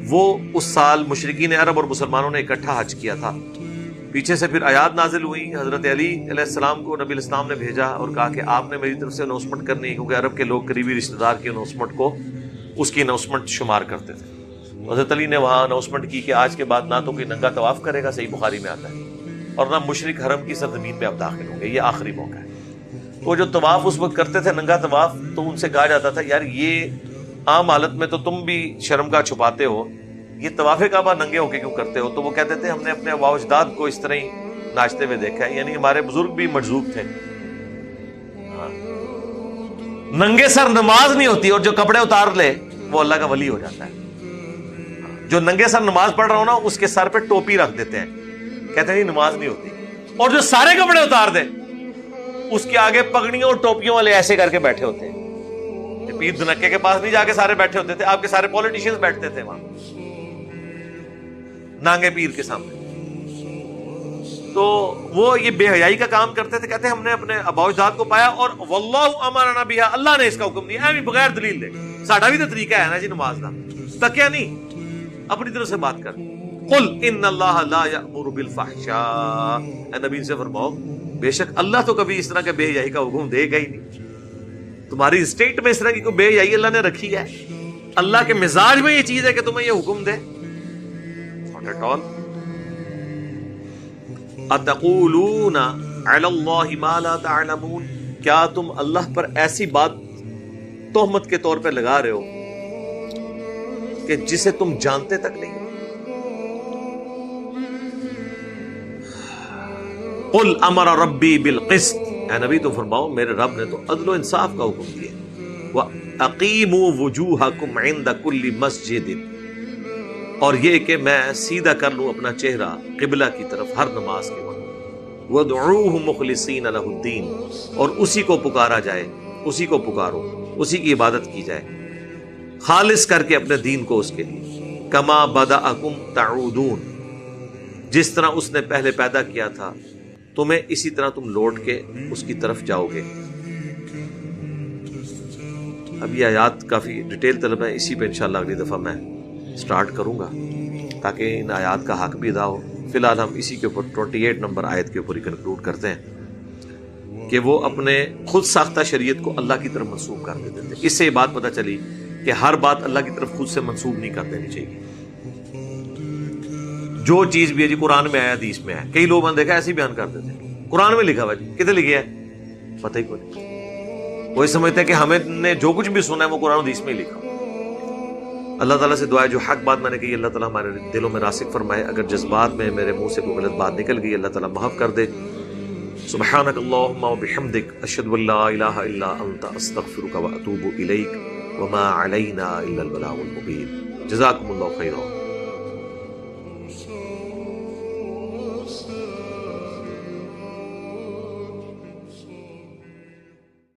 وہ اس سال مشرکین عرب اور مسلمانوں نے اکٹھا حج کیا تھا. پیچھے سے پھر آیات نازل ہوئی, حضرت علی علیہ السلام کو نبی الاسلام نے بھیجا اور کہا کہ آپ نے میری طرف سے اناؤنسمنٹ کرنی ہے, کیونکہ عرب کے لوگ قریبی رشتہ دار کی اناؤنسمنٹ کو اس کی اناؤنسمنٹ شمار کرتے تھے. حضرت علی نے وہاں اناؤنسمنٹ کی کہ آج کے بعد نہ تو کوئی ننگا طواف کرے گا, صحیح بخاری میں آتا ہے, اور نہ مشرک حرم کی سرزمین پہ اب داخل ہوں گے, یہ آخری موقع ہے. وہ جو طواف اس وقت کرتے تھے ننگا طواف, تو ان سے کہا جاتا تھا یار یہ عام حالت میں تو تم بھی شرم کا چھپاتے ہو, یہ طواف کعبہ ننگے ہو کے کیوں کرتے ہو؟ تو وہ کہتے تھے ہم نے اپنے آباء و اجداد کو اس طرح ہی ناچتے ہوئے دیکھا ہے, یعنی ہمارے بزرگ بھی مجذوب تھے. ننگے سر نماز نہیں ہوتی, اور جو کپڑے اتار لے وہ اللہ کا ولی ہو جاتا ہے. جو ننگے سر نماز پڑھ رہا ہو نا اس کے سر پہ ٹوپی رکھ دیتے ہیں, کہتے ہیں نماز نہیں ہوتی. اور جو سارے کپڑے اتار دے اس کے آگے پگڑیوں اور ٹوپیوں والے ایسے کر کے بیٹھے ہوتے ہیں. پیر دھنکے کے پاس نہیں جا کے سارے بیٹھے ہوتے تھے, آپ کے سارے پولیٹیشینز بیٹھتے تھے وہاں نانگے پیر کے سامنے. تو وہ یہ بے حیائی کا کام کرتے تھے. کہتے ہیں ہم نے اپنے آباء و اجداد کو پایا اور واللہ امرنا بها اللہ نے اس کا حکم دیا, بغیر دلیل دے. ساڈا بھی تو طریقہ ہے نا جی نماز کا, تکیا نہیں, اپنی طرف سے بات کر. قل ان اللہ لا یأمر بالفحشاء اے نبی سے فرماؤ بے شک اللہ تو کبھی اس طرح کے بے حیائی کا حکم دے گا ہی نہیں. تمہاری اسٹیٹ میں اس طرح کی کوئی بے حیائی اللہ نے رکھی ہے؟ اللہ کے مزاج میں یہ چیز ہے کہ تمہیں یہ حکم دے؟ not at all. اتقولون علی اللہ ما لا تعلمون کیا تم اللہ پر ایسی بات تہمت کے طور پہ لگا رہے ہو کہ جسے تم جانتے تک نہیں؟ قل امر ربی بالقسط اے نبی تو فرماؤ میرے رب نے تو عدل و انصاف کا حکم دیا. وَأَقِيمُوا وُجُوهَكُمْ عِنْدَ كُلِّ مَسْجِدٍ اور یہ کہ میں سیدھا کر لوں اپنا چہرہ قبلہ کی طرف ہر نماز کے وقت. وَادْعُوهُ مُخْلِصِينَ لَهُ الدِّينَ اور اسی کو پکارا جائے, اسی کو پکارو, اسی کی عبادت کی جائے خالص کر کے اپنے دین کو اس کے لیے. کما بدأکم تعودون جس طرح اس نے پہلے پیدا کیا تھا تمہیں اسی طرح تم لوٹ کے اس کی طرف جاؤ گے. اب یہ آیات کافی ڈیٹیل طلب ہے, اسی پہ انشاءاللہ اگلی دفعہ میں سٹارٹ کروں گا تاکہ ان آیات کا حق بھی ادا ہو. فی الحال ہم اسی کے اوپر 28 نمبر آیت کے اوپر ہی کنکلوڈ کرتے ہیں کہ وہ اپنے خود ساختہ شریعت کو اللہ کی طرف منسوب کر دیتے تھے. اس سے یہ بات پتہ چلی کہ ہر بات اللہ کی طرف خود سے منسوب نہیں کر دینی چاہیے. جو چیز بھی ہے جی قرآن میں آیا حدیث میں آیا, کئی لوگ نے دیکھا ایسے ہی بیان کرتے تھے قرآن میں لکھا ہوا, جی کتنے لکھے ہے پتہ ہی کوئی نہیں. وہ سمجھتے ہیں کہ ہمیں نے جو کچھ بھی سنا ہے وہ قرآن حدیث میں ہی لکھا. اللہ تعالیٰ سے دعا ہے جو حق بات میں نے کہی اللہ تعالیٰ ہمارے دلوں میں راسخ فرمائے. اگر جذبات میں میرے منہ سے کوئی غلط بات نکل گئی اللہ تعالیٰ معاف کر دے. سبحانک اللہم وبحمدک اشہد ان لا الہ الا انت استغفرک واتوب الیک وما علینا الا البلاغ المبین. جزاکم اللہ خیرا.